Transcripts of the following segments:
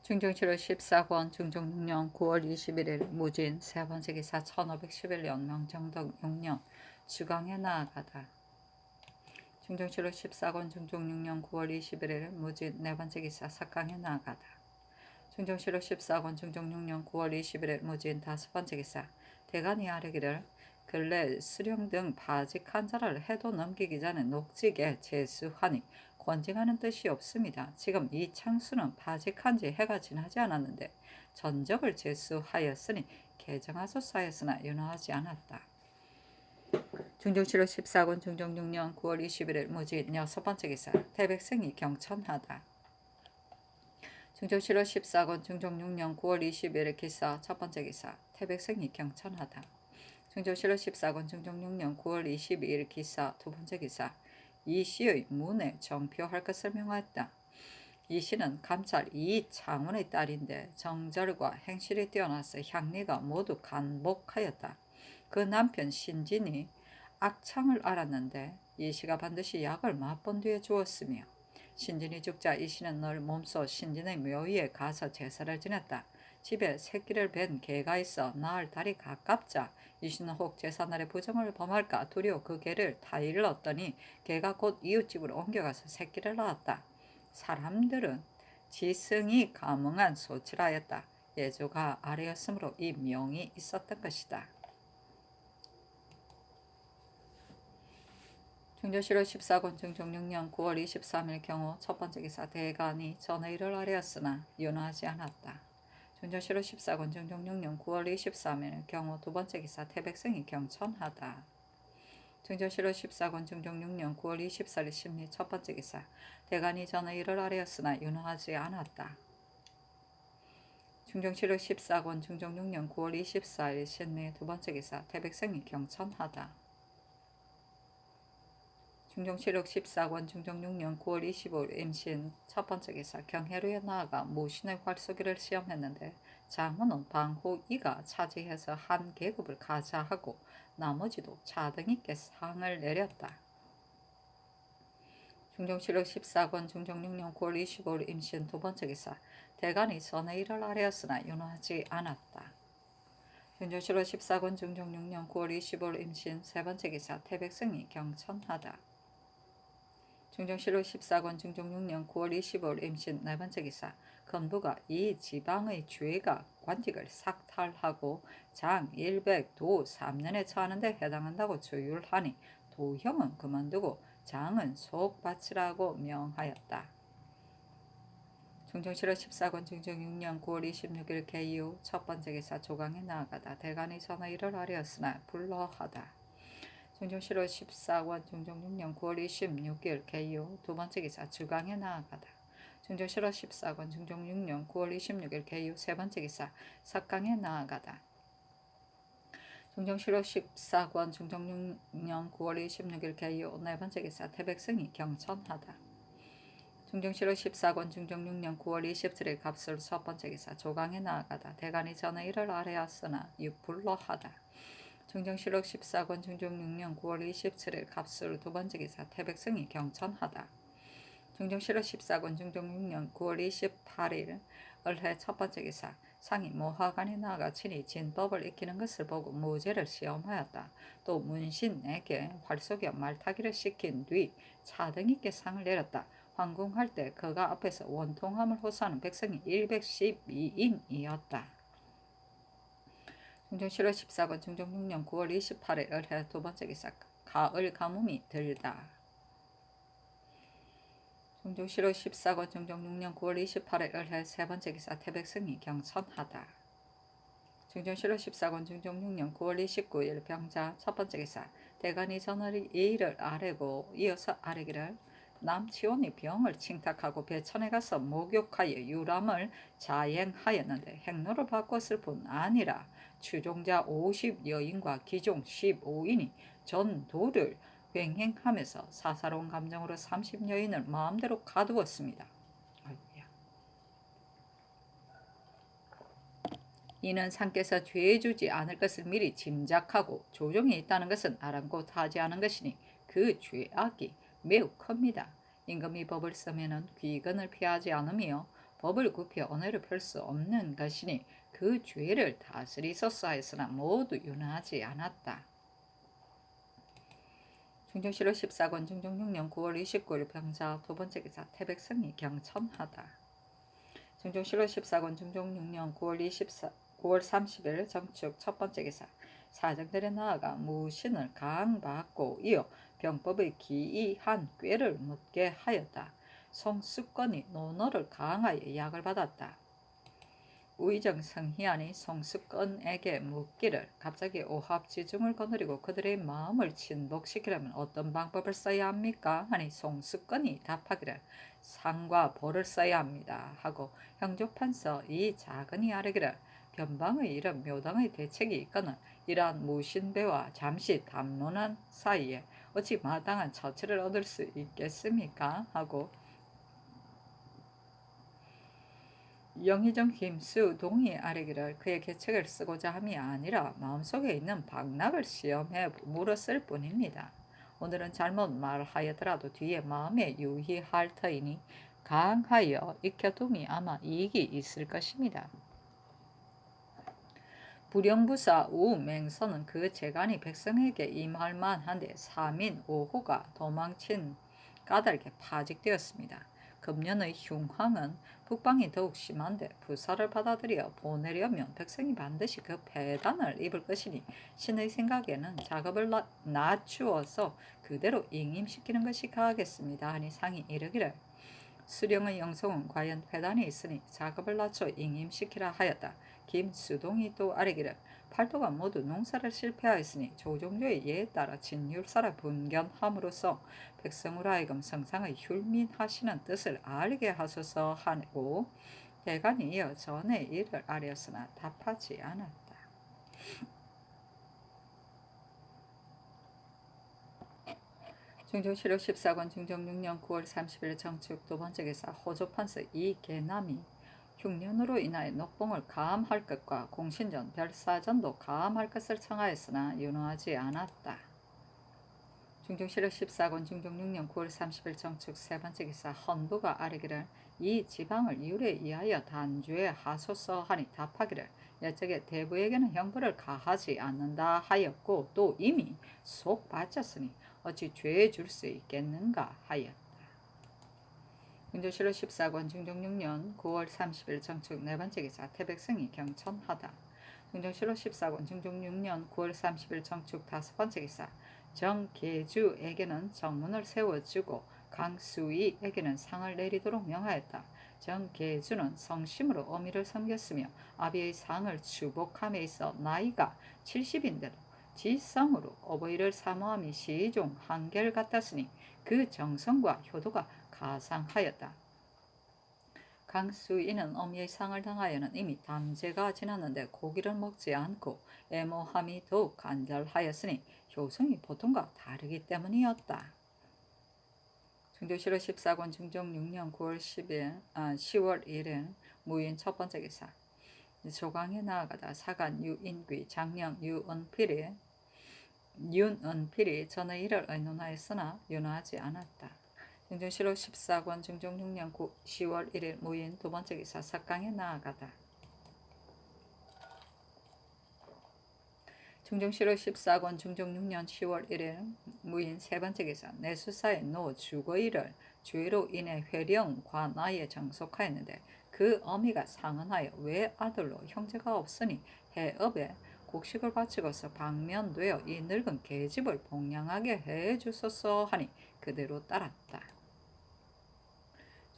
중종 7월 14권 중종 6년 9월 21일 무진 세 번째 기사 1511년 명정덕 6년 주강에 나아가다. 중종 7월 14권 중종 6년 9월 21일 무진 네 번째 기사 석강에 나아가다. 중종 7월 14권 중종 6년 9월 21일 무진 다섯 번째 기사 대간이 아뢰기를 근래 수령 등 바직한 자를 해도 넘기기 전에 녹직에 제수하니 권징하는 뜻이 없습니다. 지금 이 창수는 바직한 지 해가 지나지 않았는데 전적을 제수하였으니 개정하소서 하였으나 윤허하지 않았다. 중종 7월 14권 중종 6년 9월 21일 무진 여섯 번째 기사 태백승이 경천하다. 중종 7월 14권 중종 6년 9월 21일 기사 첫 번째 기사 태백승이 경천하다. 중종 7월 14권 중종 6년 9월 22일 기사 두 번째 기사 이 시의 문에 정표할 것을 명하였다. 이 시는 감찰 이 장원의 딸인데 정절과 행실이 뛰어나서 향리가 모두 간복하였다. 그 남편 신진이 악창을 알았는데 이 시가 반드시 약을 맛본 뒤에 주었으며 신진이 죽자 이 시는 늘 몸소 신진의 묘위에 가서 제사를 지냈다. 집에 새끼를 뵌 개가 있어 낳을 달이 가깝자 이 시는 혹 제사날에 부정을 범할까 두려워 그 개를 타일렀더니 개가 곧 이웃집으로 옮겨가서 새끼를 낳았다. 사람들은 지승이 가뭉한 소치라였다. 예조가 아래였으므로 이 명이 있었던 것이다. 중종 7월 14권 중종 6년 9월 23일 경우 첫 번째 기사 대간이 전의 일을 아뢰었으나 윤허하지 않았다. 중종 7월 14권 중종 6년 9월 23일 경우 두 번째 기사 태백승이 경천하다. 중종 7월 14권 중종 6년 9월 24일 심리 첫 번째 기사 대간이 전의 일을 아뢰었으나 윤허하지 않았다. 중종 7월 14권 중종 6년 9월 24일 심리 두 번째 기사 태백승이 경천하다. 중종 7월 14권 중종 6년 9월 25일 임신 첫 번째 기사 경혜루에 나아가 모신의 활쏘기를 시험했는데 장원은 방호이가 차지해서 한 계급을 가자하고 나머지도 차등있게 상을 내렸다. 중종 7월 14권 중종 6년 9월 25일 임신 두 번째 기사 대간이 전의 일을 아뢰었으나 윤허하지 않았다. 중종 7월 14권 중종 6년 9월 25일 임신 세 번째 기사 태백승이 경천하다. 중종 7월 14권 중종 6년 9월 25일 임신 네 번째 기사 건부가 이 지방의 주의가 관직을 삭탈하고 장 100, 도 3년에 처하는 데 해당한다고 조율하니 도형은 그만두고 장은 속 바치라고 명하였다. 중종 7월 14권 중종 6년 9월 26일 개이후 첫 번째 기사 조강에 나아가다 대간이 전의 일을 아뢰었으나 불허하다. 중종 7월 14권 중종 6년 9월 26일 개이후 두 번째 기사 주강에 나아가다. 중종 7월 14권 중종 6년 9월 26일 개이후 세 번째 기사 석강에 나아가다. 중종 7월 14권 중종 6년 9월 26일 개이후 네 번째 기사 태백승이 경천하다. 중종 7월 14권 중종 6년 9월 27일 갑술 첫 번째 기사 조강에 나아가다. 대간이 전의 일을 아뢰었으나 불허하다. 중종 7월 14권 중종 6년 9월 27일 갑술 두 번째 기사 태백승이 경천하다. 중종 7월 14권 중종 6년 9월 28일 을해 첫 번째 기사 상이 모하관에 나아가 친히 진법을 익히는 것을 보고 무죄를 시험하였다. 또 문신에게 활쏘기와 말타기를 시킨 뒤 차등있게 상을 내렸다. 황궁할 때 그가 앞에서 원통함을 호소하는 백성이 112인이었다. 중종 7월 14권 중종 6년 9월 28일 을해 두 번째 기사 가을 가뭄이 들다. 중종 7월 14권 중종 6년 9월 28일 을해 세 번째 기사 태백승이 경천하다. 중종 7월 14권 중종 6년 9월 29일 병자 첫 번째 기사 대간이 전의 일을 아뢰고 이어서 아뢰기를 남치원이 병을 칭탁하고 배천에 가서 목욕하여 유람을 자행하였는데 행로를 바꿨을 뿐 아니라 추종자 50여인과 기종 15인이 전도를 횡행하면서 사사로운 감정으로 30여인을 마음대로 가두었습니다. 이는 상께서 죄 주지 않을 것을 미리 짐작하고 조정이 있다는 것은 아랑곳하지 않은 것이니 그 죄악이 매우 큽니다. 임금이 법을 쓰면은 귀근을 피하지 않으며 법을 굽혀 언해를 펼 수 없는 것이니 그 죄를 다스리소서 하였으나 모두 윤하지 않았다. 중종실로 14권 중종 6년 9월 29일 병자 두 번째 기사 태백성이 경천하다. 중종실로 14권 중종 6년 9월 30일 정축 첫 번째 기사 사정들에 나아가 무신을 강받고 이어 병법의 기이한 꾀를 묻게 하였다. 송숙건이 논어를 강하여 약을 받았다. 우의정 성희안이 송숙건에게 묻기를 갑자기 오합지중을 거느리고 그들의 마음을 친복시키려면 어떤 방법을 써야 합니까? 하니 송숙건이 답하기를 상과 벌을 써야 합니다. 하고 형조판서 이 작은이 아뢰기를 변방의 이런 묘당의 대책이 있거늘 이러한 무신배와 잠시 담론한 사이에 어찌 마땅한 처치를 얻을 수 있겠습니까? 하고 영의정 김수 동이 아뢰기를 그의 계책을 쓰고자 함이 아니라 마음속에 있는 박락을 시험해 물었을 뿐입니다. 오늘은 잘못 말하였더라도 뒤에 마음에 유의할 터이니 강하여 익혀둠이 아마 이익이 있을 것입니다. 불영부사 우맹선은 그 재간이 백성에게 임할 만한데 3인 5호가 도망친 까닭에 파직되었습니다. 금년의 흉황은 북방이 더욱 심한데 부사를 받아들여 보내려면 백성이 반드시 그 폐단을 입을 것이니 신의 생각에는 작업을 낮추어서 그대로 잉임시키는 것이 가하겠습니다. 하니 상이 이르기를 수령의 영성은 과연 회단이 있으니 작업을 낮춰 잉임시키라 하였다. 김수동이 또 아뢰기를 팔도가 모두 농사를 실패하였으니 조종조의 예에 따라 진율사를 분견함으로써 백성으로 하여금 성상의 율민하시는 뜻을 알게 하소서 하고 대간이 이어 전에 이를 아뢰었으나 답하지 않았다. 중종실록 14권 중종 6년 9월 30일 정축 두 번째 기사 호조판서 이계남이 흉년으로 인하여 녹봉을 가함할 것과 공신전, 별사전도 가함할 것을 청하였으나 윤호하지 않았다. 중종실록 14권 중종 6년 9월 30일 정축 세 번째 기사 헌부가 아뢰기를 이 지방을 이율에 의하여 단주에 하소서 하니 답하기를 옛적에 대부에게는 형벌을 가하지 않는다 하였고 또 이미 속 바쳤으니 어찌 죄에 줄 수 있겠는가 하였다. 중종실록 14권 중종 6년 9월 30일 정축 네 번째 기사 태백성이 경천하다. 중종실록 14권 중종 6년 9월 30일 정축 다섯 번째 기사 정계주에게는 정문을 세워주고 강수희에게는 상을 내리도록 명하였다. 정계주는 성심으로 어미를 섬겼으며 아비의 상을 추복함에 있어 나이가 70인데도 지성으로 어버이를 사모함이 시종 한결같았으니 그 정성과 효도가 가상하였다. 강수인은 어미의 상을 당하여는 이미 담제가 지났는데 고기를 먹지 않고 애모함이 더욱 간절하였으니 효성이 보통과 다르기 때문이었다. 중종실록 14권 중종 6년 10월 1일 무인 첫 번째 기사 조강에 나아가다 사간 유인귀 장령 윤은필이 전의 일을 의논하였으나 윤호하지 않았다. 중종실록 14권 중종 6년 10월 1일 무인 두 번째 기사 석강에 나아가다. 중종실록 14권 중종 6년 10월 1일 무인 세 번째 기사 내수사의 노 주거일을 죄로 인해 회령 관아에 정속하였는데 그 어미가 상언하여 외아들로 형제가 없으니 해업에 곡식을 바치고서 방면되어 이 늙은 계집을 봉양하게 해주소서 하니 그대로 따랐다.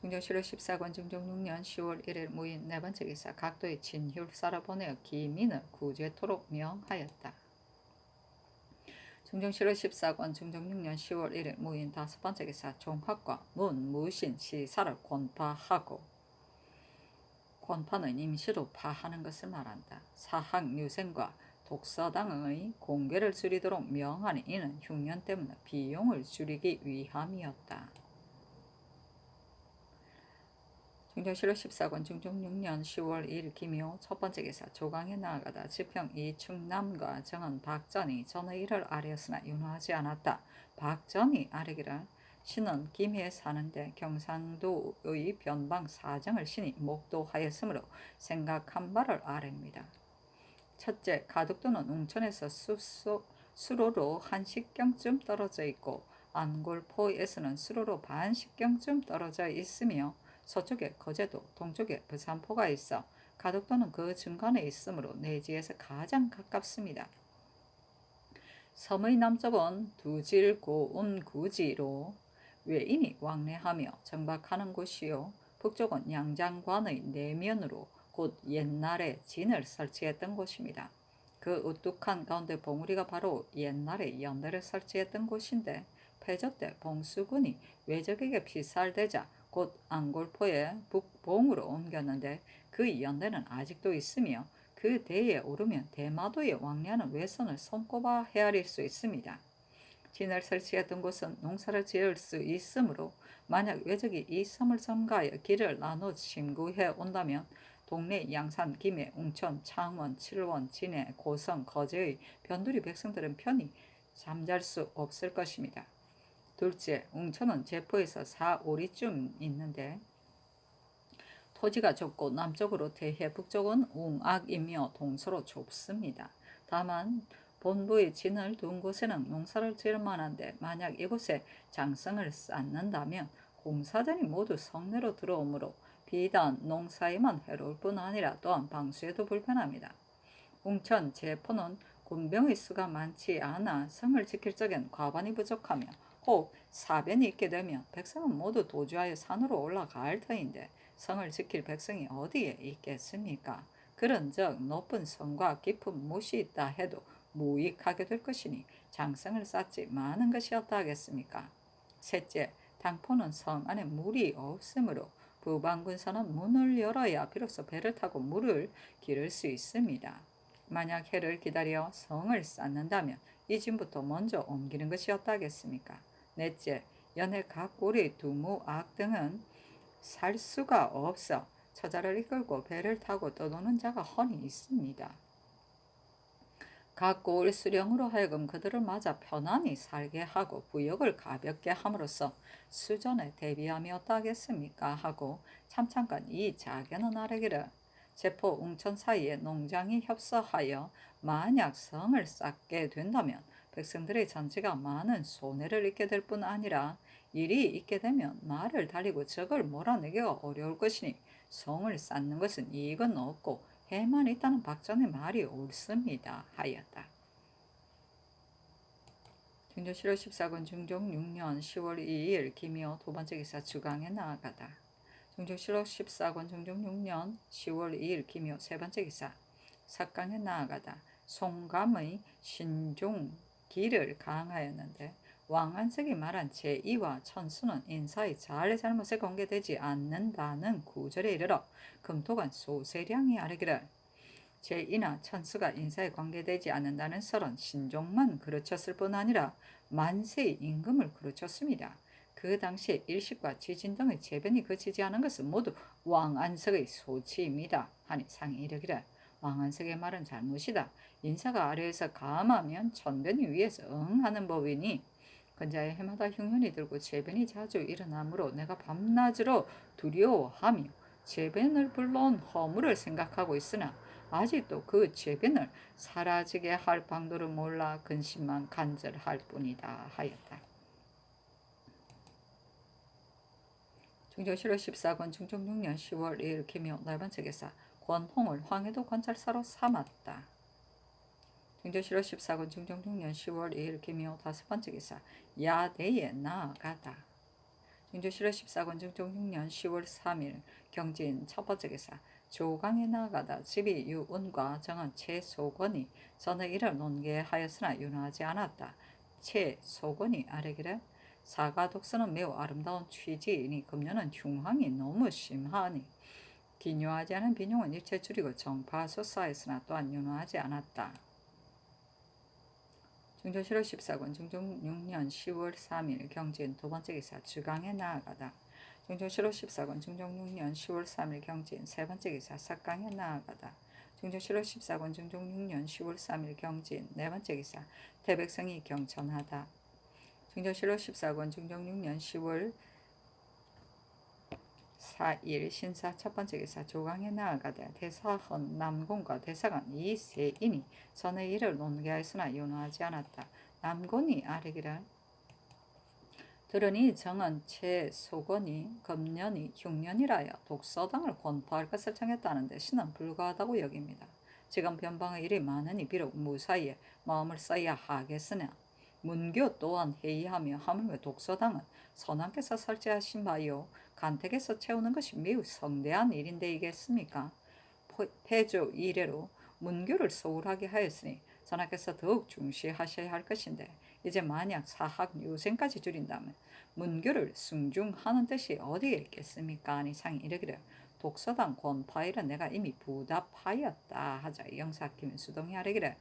중종실록 14권 중종 6년 10월 1일 무인 네 번째 기사 각도의 진율사를 보내어 기민을 구제토록 명하였다. 중종실록 14권 중종 6년 10월 1일 무인 다섯 번째 기사 종합과 문무신 시사를 권파하고 권파는 임시로 파하는 것을 말한다. 사학유생과 독서당의 공개를 줄이도록 명하니 이는 흉년 때문에 비용을 줄이기 위함이었다. 중종실록 14권 중종 6년 10월 2일 김효 첫 번째 기사 조강에 나아가다 지평 이충남과 정은 박전이 전의 일을 아뢰었으나 윤호하지 않았다. 박전이 아뢰기를 신은 김해에 사는데 경상도의 변방 사정을 신이 목도하였으므로 생각한 바를 아랍니다. 첫째, 가덕도는 웅천에서 수로로 1시경쯤 떨어져 있고 안골포에서는 수로로 반시경쯤 떨어져 있으며 서쪽에 거제도, 동쪽에 부산포가 있어 가덕도는 그 중간에 있으므로 내지에서 가장 가깝습니다. 섬의 남쪽은 두질고운구지로 외인이 왕래하며 정박하는 곳이요, 북쪽은 양장관의 내면으로 곧 옛날에 진을 설치했던 곳입니다. 그 우뚝한 가운데 봉우리가 바로 옛날에 연대를 설치했던 곳인데 패조 때 봉수군이 외적에게 피살되자 곧 안골포의 북봉으로 옮겼는데 그 연대는 아직도 있으며 그 대에 오르면 대마도에 왕래하는 외선을 손꼽아 헤아릴 수 있습니다. 진을 설치했던 곳은 농사를 지을 수 있으므로 만약 외적이 이 섬을 점거하여 길을 나눠 침구해 온다면 동네 양산, 김해, 웅천, 창원, 칠원, 진해, 고성, 거제의 변두리 백성들은 편히 잠잘 수 없을 것입니다. 둘째, 웅천은 제포에서 4-5리쯤 있는데 토지가 좁고 남쪽으로 대해, 북쪽은 웅악이며 동서로 좁습니다. 다만 본부의 진을 둔 곳에는 농사를 지을 만한데 만약 이곳에 장성을 쌓는다면 공사들이 모두 성내로 들어오므로 비단 농사에만 해로울 뿐 아니라 또한 방수에도 불편합니다. 웅천, 제포는 군병의 수가 많지 않아 성을 지킬 적엔 과반이 부족하며 혹 사변이 있게 되면 백성은 모두 도주하여 산으로 올라갈 터인데 성을 지킬 백성이 어디에 있겠습니까? 그런즉 높은 성과 깊은 못이 있다 해도 무익하게 될 것이니 장성을 쌓지 마는 것이 어떠하겠습니까? 셋째, 당포는 성 안에 물이 없으므로 부방군선은 문을 열어야 비로소 배를 타고 물을 기를 수 있습니다. 만약 해를 기다려 성을 쌓는다면 이 진부터 먼저 옮기는 것이 어떠하겠습니까? 넷째, 연해 각 고리, 두무, 악 등은 살 수가 없어 처자를 이끌고 배를 타고 떠도는 자가 훤히 있습니다. 각 고을 수령으로 하여금 그들을 맞아 편안히 살게 하고 부역을 가볍게 함으로써 수전에 대비함이 어떠하겠습니까? 하고 참참간 이 자견은 아뢰기를 제포 웅천 사이에 농장이 협서하여 만약 성을 쌓게 된다면 백성들의 전체가 많은 손해를 입게 될 뿐 아니라 일이 있게 되면 말을 달리고 적을 몰아내기가 어려울 것이니 성을 쌓는 것은 이익은 없고 해만 있다는 박전의 말이 옳습니다. 하였다. 중조실호 14권 중종 6년 10월 2일 김이호 두 번째 기사 주강에 나아가다. 중조실호 14권 중종 6년 10월 2일 김이호 세 번째 기사 삭강에 나아가다. 송감의 신종기를 강하였는데 왕안석이 말한 제2와 천수는 인사의 잘잘못에 공개되지 않는다는 구절에 이르러 금토관 소세량이 아뢰기를 제2나 천수가 인사에 관계되지 않는다는 설은 신종만 그르쳤을 뿐 아니라 만세의 임금을 그르쳤습니다. 그 당시에 일식과 지진 등의 재변이 그치지 않은 것은 모두 왕안석의 소치입니다. 하니 상이 이르기를 왕안석의 말은 잘못이다. 인사가 아래에서 감하면 천변이 위에서 응하는 법이니 근자의 해마다 흉년이 들고 재변이 자주 일어나므로 내가 밤낮으로 두려워하며 재변을 불러온 허물을 생각하고 있으나 아직도 그 재변을 사라지게 할 방도를 몰라 근심만 간절할 뿐이다 하였다. 중조실호 14권 중종 6년 10월 2일 김효 네 번째 기사 권홍을 황해도 관찰사로 삼았다. 중조실호 14권 중종 6년 10월 2일 김효 다섯 번째 기사 야대에 나아가다. 중조실호 14권 중종 6년 10월 3일 경진 첫 번째 기사 조강에 나아가다. 집이 유운과 정은 최소권이 전에 이를 논계하였으나 윤하지 않았다. 최소권이 아뢰기를 사가 독서는 매우 아름다운 취지이니 금년은 흉황이 너무 심하니 기묘하지 않은 비용은 일체 줄이고 정파소사했으나 또한 윤하지 않았다. 중조실호 14권 중종 6년 10월 3일 경진 두 번째 기사 주강에 나아가다. 중조실호 14권 중종 6년 10월 3일 경진 세 번째 기사 삭강에 나아가다. 중조실호 14권 중종 6년 10월 3일 경진 네 번째 기사 태백성이 경천하다. 중조실록 14권 중종 6년 10월 4일 신사 첫 번째 기사 조강에 나아가되 대사헌 남곤과 대사관 이 세인이 전의 일을 논계하였으나 윤호하지 않았다. 남곤이 아뢰기를 들으니 정은 최소건이 금년이 흉년이라여 독서당을 권포할 것을 청했다는데 신은 불가하다고 여깁니다. 지금 변방의 일이 많으니 비록 무사히에 마음을 써야 하겠으나 문교 또한 회의하며 하물며 독서당은 선왕께서 설치하신 바요 간택에서 채우는 것이 매우 성대한 일인데이겠습니까? 폐조 이래로 문교를 소홀하게 하였으니 전하께서 더욱 중시하셔야 할 것인데 이제 만약 사학 유생까지 줄인다면 문교를 숭중하는 뜻이 어디에 있겠습니까? 하니 상이 이르기를 독서당 권파일은 내가 이미 부답하였다 하자 영사 김수동이 아뢰기를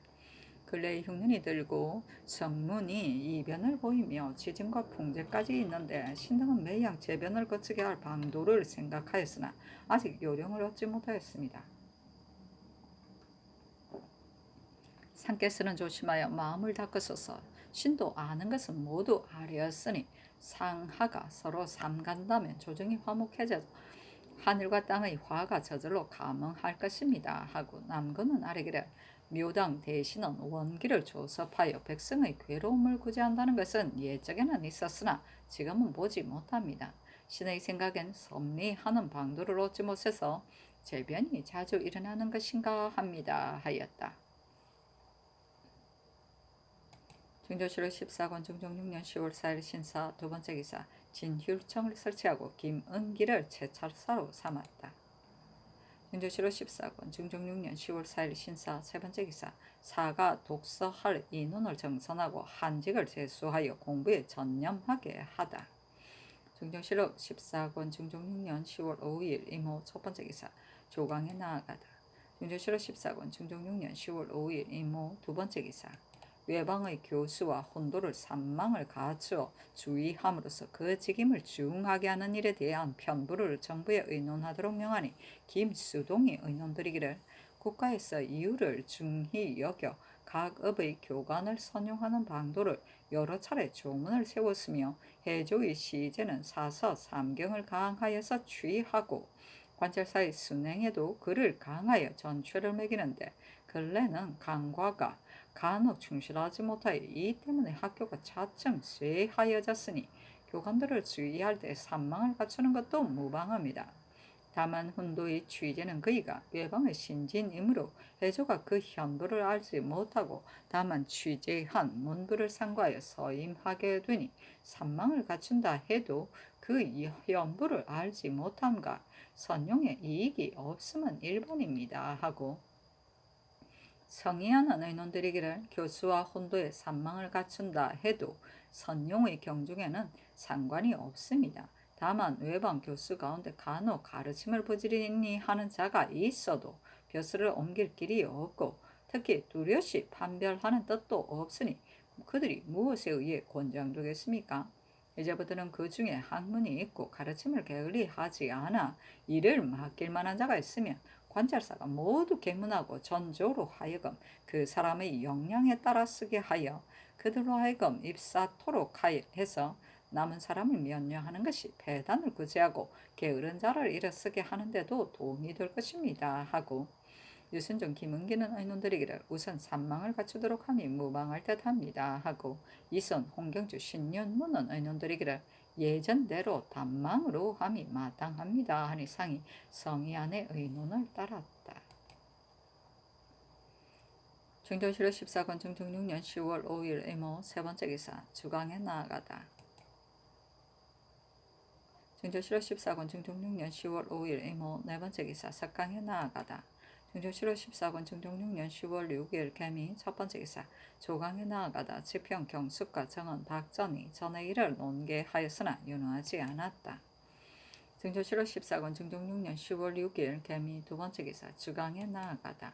근래에 흉년이 들고 성문이 이변을 보이며 지진과 풍제까지 있는데 신등은 매양 재변을 거치게 할 방도를 생각하였으나 아직 요령을 얻지 못하였습니다. 상께서는 조심하여 마음을 닦으소서. 신도 아는 것은 모두 아뢰었으니 상하가 서로 삼간다면 조정이 화목해져 하늘과 땅의 화가 저절로 감응할 것입니다. 하고 남군은 아뢰기를 묘당 대신은 원기를 조섭하여 백성의 괴로움을 구제한다는 것은 예적에는 있었으나 지금은 보지 못합니다. 신의 생각엔 섭리하는 방도를 얻지 못해서 재변이 자주 일어나는 것인가 합니다. 하였다. 중조실록 14권 중종 6년 10월 4일 신사 두 번째 기사 진휴청을 설치하고 김은기를 채찰사로 삼았다. 중조실록 14권 중종 6년 10월 4일 신사 세 번째 기사 사가 독서할 인원을 정선하고 한직을 제수하여 공부에 전념하게 하다. 중조실록 14권 중종 6년 10월 5일 이모 첫 번째 기사 조강에 나아가다. 중조실록 14권 중종 6년 10월 5일 이모 두 번째 기사 외방의 교수와 혼도를 산망을 갖추어 주의함으로써 그 직임을 중하게 하는 일에 대한 편부를 정부에 의논하도록 명하니 김수동이 의논드리기를 국가에서 이유를 중히 여겨 각 업의 교관을 선용하는 방도를 여러 차례 조문을 세웠으며 해조의 시제는 사서 삼경을 강하여서 취하고 관찰사의 순행에도 그를 강하여 전최를 매기는데 근래는 강과가 간혹 충실하지 못하여 이 때문에 학교가 차츰 쇠하여졌으니 교관들을 주의할 때 산망을 갖추는 것도 무방합니다. 다만 훈도의 취재는 그이가 외방의 신진이므로 해조가 그 현부를 알지 못하고 다만 취재한 문부를 상고하여 서임하게 되니 산망을 갖춘다 해도 그 현부를 알지 못함과 선용에 이익이 없음은 일본입니다. 하고 성의하는 의논드리기를 교수와 혼도의 산망을 갖춘다 해도 선용의 경중에는 상관이 없습니다. 다만 외방 교수 가운데 간혹 가르침을 부지런히 하는 자가 있어도 벼슬을 옮길 길이 없고 특히 뚜렷이 판별하는 뜻도 없으니 그들이 무엇에 의해 권장되겠습니까? 이제부터는 그 중에 학문이 있고 가르침을 게을리하지 않아 일을 맡길 만한 자가 있으면 관찰사가 모두 계문하고 전조로 하여금 그 사람의 역량에 따라 쓰게 하여 그들로 하여금 입사토록 해서 남은 사람을 면려하는 것이 배단을 구제하고 게으른 자를 일어서게 하는데도 도움이 될 것입니다. 하고 유순종 김은기는 의논드리기를 우선 산망을 갖추도록 함이 무방할 듯합니다. 하고 이선 홍경주 신윤문은 의논드리기를 예전대로 단망으로 함이 마땅합니다. 하니 상이 성의안의 의논을 따랐다. 중조실록 14권 중종 6년 10월 5일 이모 세 번째 기사 주강에 나아가다. 중조실록 14권 중종 6년 10월 5일 이모 네 번째 기사 석강에 나아가다. 중조실록 14권 중종 6년 10월 6일 개미 첫 번째 기사 조강에 나아가다. 지평 경숙과 정은 박전이 전의 일을 논계하였으나 윤호하지 않았다. 중조실록 14권 중종 6년 10월 6일 개미 두 번째 기사 주강에 나아가다.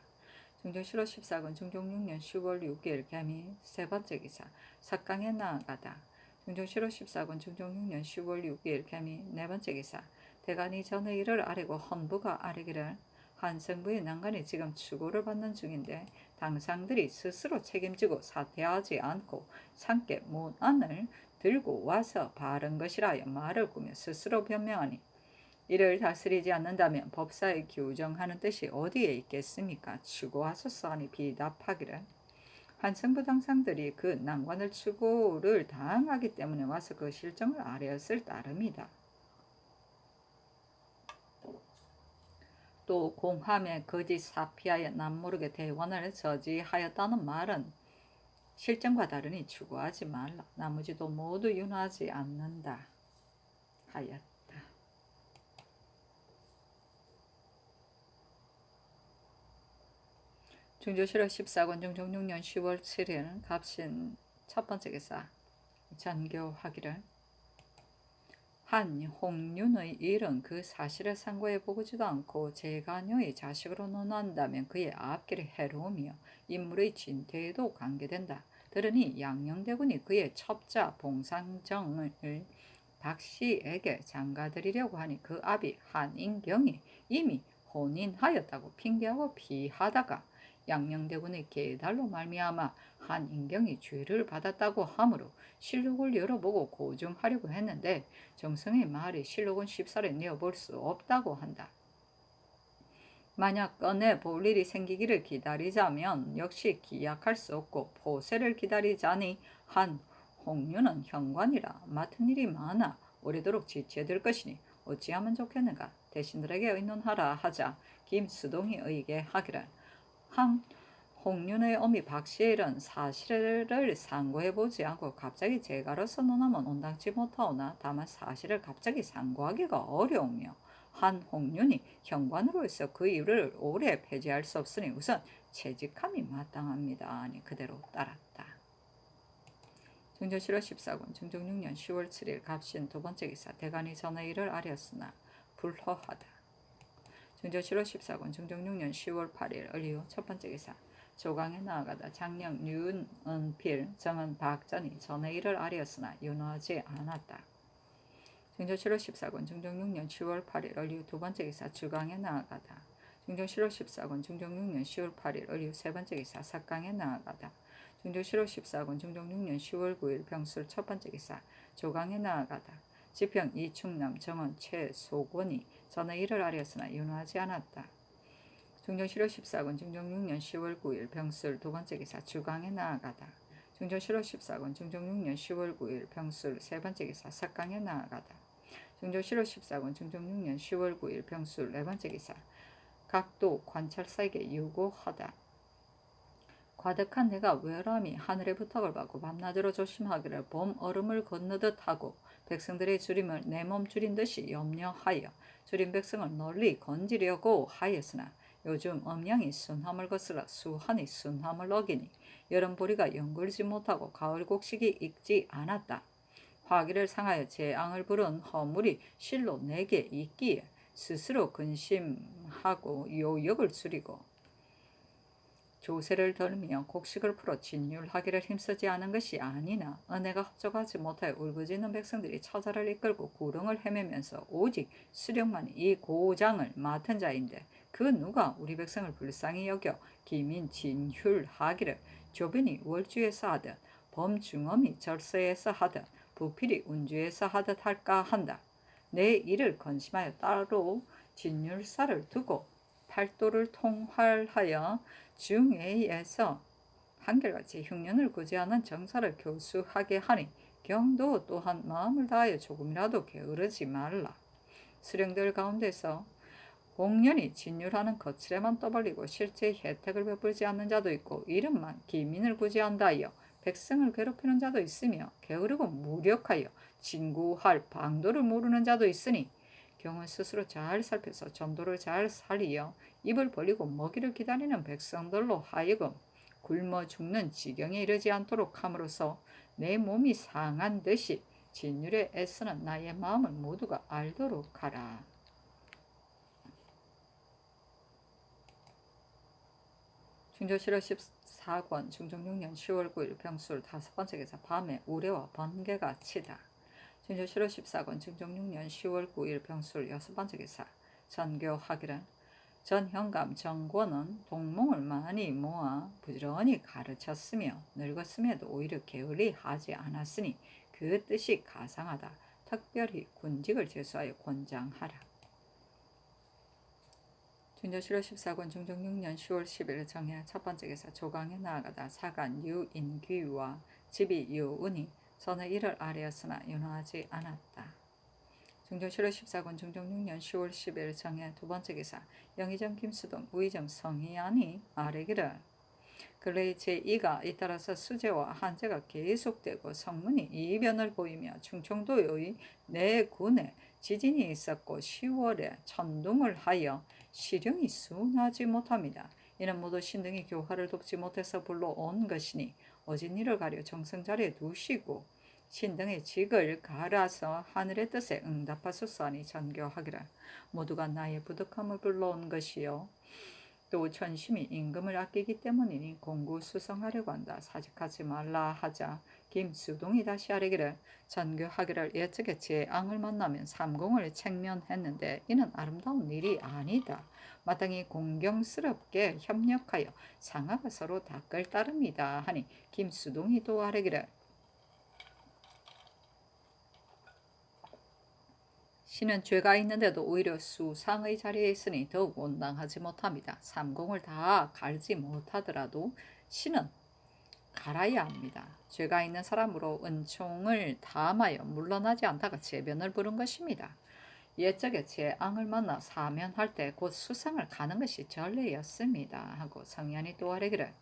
중조실록 14권 중종 6년 10월 6일 개미 세 번째 기사 석강에 나아가다. 중조실록 14권 중종 6년 10월 6일 개미 네 번째 기사 대간이 전의 일을 아뢰고 헌부가 아뢰기를 한성부의 난관이 지금 추구를 받는 중인데 당상들이 스스로 책임지고 사퇴하지 않고 상께 문안을 들고 와서 바른 것이라 하여 말을 꾸며 스스로 변명하니 이를 다스리지 않는다면 법사에 규정하는 뜻이 어디에 있겠습니까? 추구하소서 하니 비답하기를 한승부 당상들이 그 난관을 추구를 당하기 때문에 와서 그 실정을 아뢰었을 따름이다. 또 공함에 거짓 사피하여 남모르게 대원을 저지하였다는 말은 실정과 다르니 추구하지 말라. 나머지도 모두 윤하지 않는다 하였다. 중조실록 14권 중종 6년 10월 7일 갑신 첫 번째 기사 전교하기를 한 홍윤의 일은 그 사실을 상고해 보지도 않고 제가녀의 자식으로 논한다면 그의 앞길이 해로우며 인물의 진퇴에도 관계된다. 들으니 양녕대군이 그의 첩자 봉상정을 박씨에게 장가드리려고 하니 그 아비 한인경이 이미 혼인하였다고 핑계하고 피하다가 양녕대군의 계달로 말미암아 한인경이 죄를 받았다고 하므로 실록을 열어보고 고증하려고 했는데 정성의 말이 실록은 쉽사리 내어볼 수 없다고 한다. 만약 꺼내 볼 일이 생기기를 기다리자면 역시 기약할 수 없고 포세를 기다리자니 한 홍유는 현관이라 맡은 일이 많아 오래도록 지체될 것이니 어찌하면 좋겠는가. 대신들에게 의논하라 하자 김수동이 의계하기를 한 홍윤의 어미 박씨의 일은 사실을 상고해보지 않고 갑자기 제가로서 논하면 온당치 못하오나 다만 사실을 갑자기 상고하기가 어려우며 한 홍윤이 현관으로서 그 일을 오래 폐지할 수 없으니 우선 채직함이 마땅합니다. 아니 그대로 따랐다. 중조실록 14권 중종 6년 10월 7일 갑신 두 번째 기사 대간이 전의 일을 아뢰었으나 불허하다. 중조실록 14권 중종 6년 10월 8일 을리후 첫 번째 기사 조강에 나아가다 장령 윤은필 정은 박전이 전의 일을 아뢰었으나 윤허하지 않았다. 중조실록 14권 중종 6년 10월 8일 을리후 두 번째 기사 주강에 나아가다. 중조실록 14권 중종 6년 10월 8일 을리후 세 번째 기사 삭강에 나아가다. 중조실록 14권 중종 6년 10월 9일 병술 첫 번째 기사 조강에 나아가다. 지평 이충남 정원 최소권이 전의 일을 아뢰었으나 윤허하지 않았다. 중조실록 14권 중종 6년 10월 9일 병술 두 번째 기사 주강에 나아가다. 중조실록 14권 중종 6년 10월 9일 병술 세 번째 기사 삭강에 나아가다. 중조실록 14권 중종 6년 10월 9일 병술 네 번째 기사 각도 관찰사에게 유고하다. 과득한 내가 외람이 하늘의 부탁을 받고 밤낮으로 조심하기를 봄 얼음을 건너듯 하고 백성들의 줄임을 내 몸 줄인 듯이 염려하여 줄인 백성을 널리 건지려고 하였으나 요즘 음양이 순함을 거슬러 수한이 순함을 어기니 여름보리가 연글지 못하고 가을 곡식이 익지 않았다. 화기를 상하여 재앙을 부른 허물이 실로 내게 있기에 스스로 근심하고 요역을 줄이고 조세를 덜며 곡식을 풀어 진율하기를 힘쓰지 않은 것이 아니나 은혜가 합족하지 못하여 울부짖는 백성들이 처자를 이끌고 구릉을 헤매면서 오직 수령만이 이 고장을 맡은 자인데 그 누가 우리 백성을 불쌍히 여겨 기민 진율하기를 조변이 월주에서 하듯 범중엄이 절서에서 하듯 부필이 운주에서 하듯 할까 한다. 내 이를 건심하여 따로 진율사를 두고 팔도를 통활하여 중에에서 한결같이 흉년을 구제하는 정사를 교수하게 하니 경도 또한 마음을 다하여 조금이라도 게으르지 말라. 수령들 가운데서 공연히 진율하는 거칠에만 떠벌리고 실제 혜택을 베풀지 않는 자도 있고 이름만 기민을 구제한다 하여 백성을 괴롭히는 자도 있으며 게으르고 무력하여 진구할 방도를 모르는 자도 있으니 경은 스스로 잘 살펴서 전도를 잘 살리어 입을 벌리고 먹이를 기다리는 백성들로 하여금 굶어 죽는 지경에 이르지 않도록 함으로써 내 몸이 상한 듯이 진율에 애쓰는 나의 마음을 모두가 알도록 하라. 중조실록 14권 중종 6년 10월 9일 병술 다섯 번째 기사 밤에 우레와 번개가 치다. 중조실록 14권 중종 6년 10월 9일 병술 여섯 번째 기사 전교하기를 전 현감 정권은 동몽을 많이 모아 부지런히 가르쳤으며 늙었음에도 오히려 게을리 하지 않았으니 그 뜻이 가상하다. 특별히 군직을 제수하여 권장하라. 중조실록 14권 중종 6년 10월 10일 정해 첫 번째 기사 조강에 나아가다 사간 유인귀와 집이 유운이 전에 이를 아뢰었으나 윤호하지 않았다. 중조실록 14권 중종 6년 10월 10일 정해 두 번째 기사 영의정 김수동 우의정 성희안이 아뢰기를 근래 제2가 잇따라서 수재와 한재가 계속되고 성문이 이변을 보이며 충청도의 내 군에 지진이 있었고 10월에 천둥을 하여 시령이 수나지 못합니다. 이는 모두 신등이 교화를 돕지 못해서 불러온 것이니 어진 일을 가려 정성자리에 두시고 신등의 직을 갈아서 하늘의 뜻에 응답하소서 하니 전교하기를 모두가 나의 부득함을 불러온 것이요 또 천심이 임금을 아끼기 때문이니 공구수성하려고 한다. 사직하지 말라 하자 김수동이 다시 아뢰기를 전교하기를 예측에 재앙을 만나면 삼공을 책면했는데 이는 아름다운 일이 아니다. 마땅히 공경스럽게 협력하여 상하가 서로 닦을 따름이다 하니 김수동이 또 아뢰기를 신은 죄가 있는데도 오히려 수상의 자리에 있으니 더욱 온당하지 못합니다. 삼공을 다 갈지 못하더라도 신은 갈아야 합니다. 죄가 있는 사람으로 은총을 다함하여 물러나지 않다가 재변을 부른 것입니다. 옛적에 재앙을 만나 사면할 때 곧 수상을 가는 것이 전례였습니다. 하고 성현이 또 아뢰기를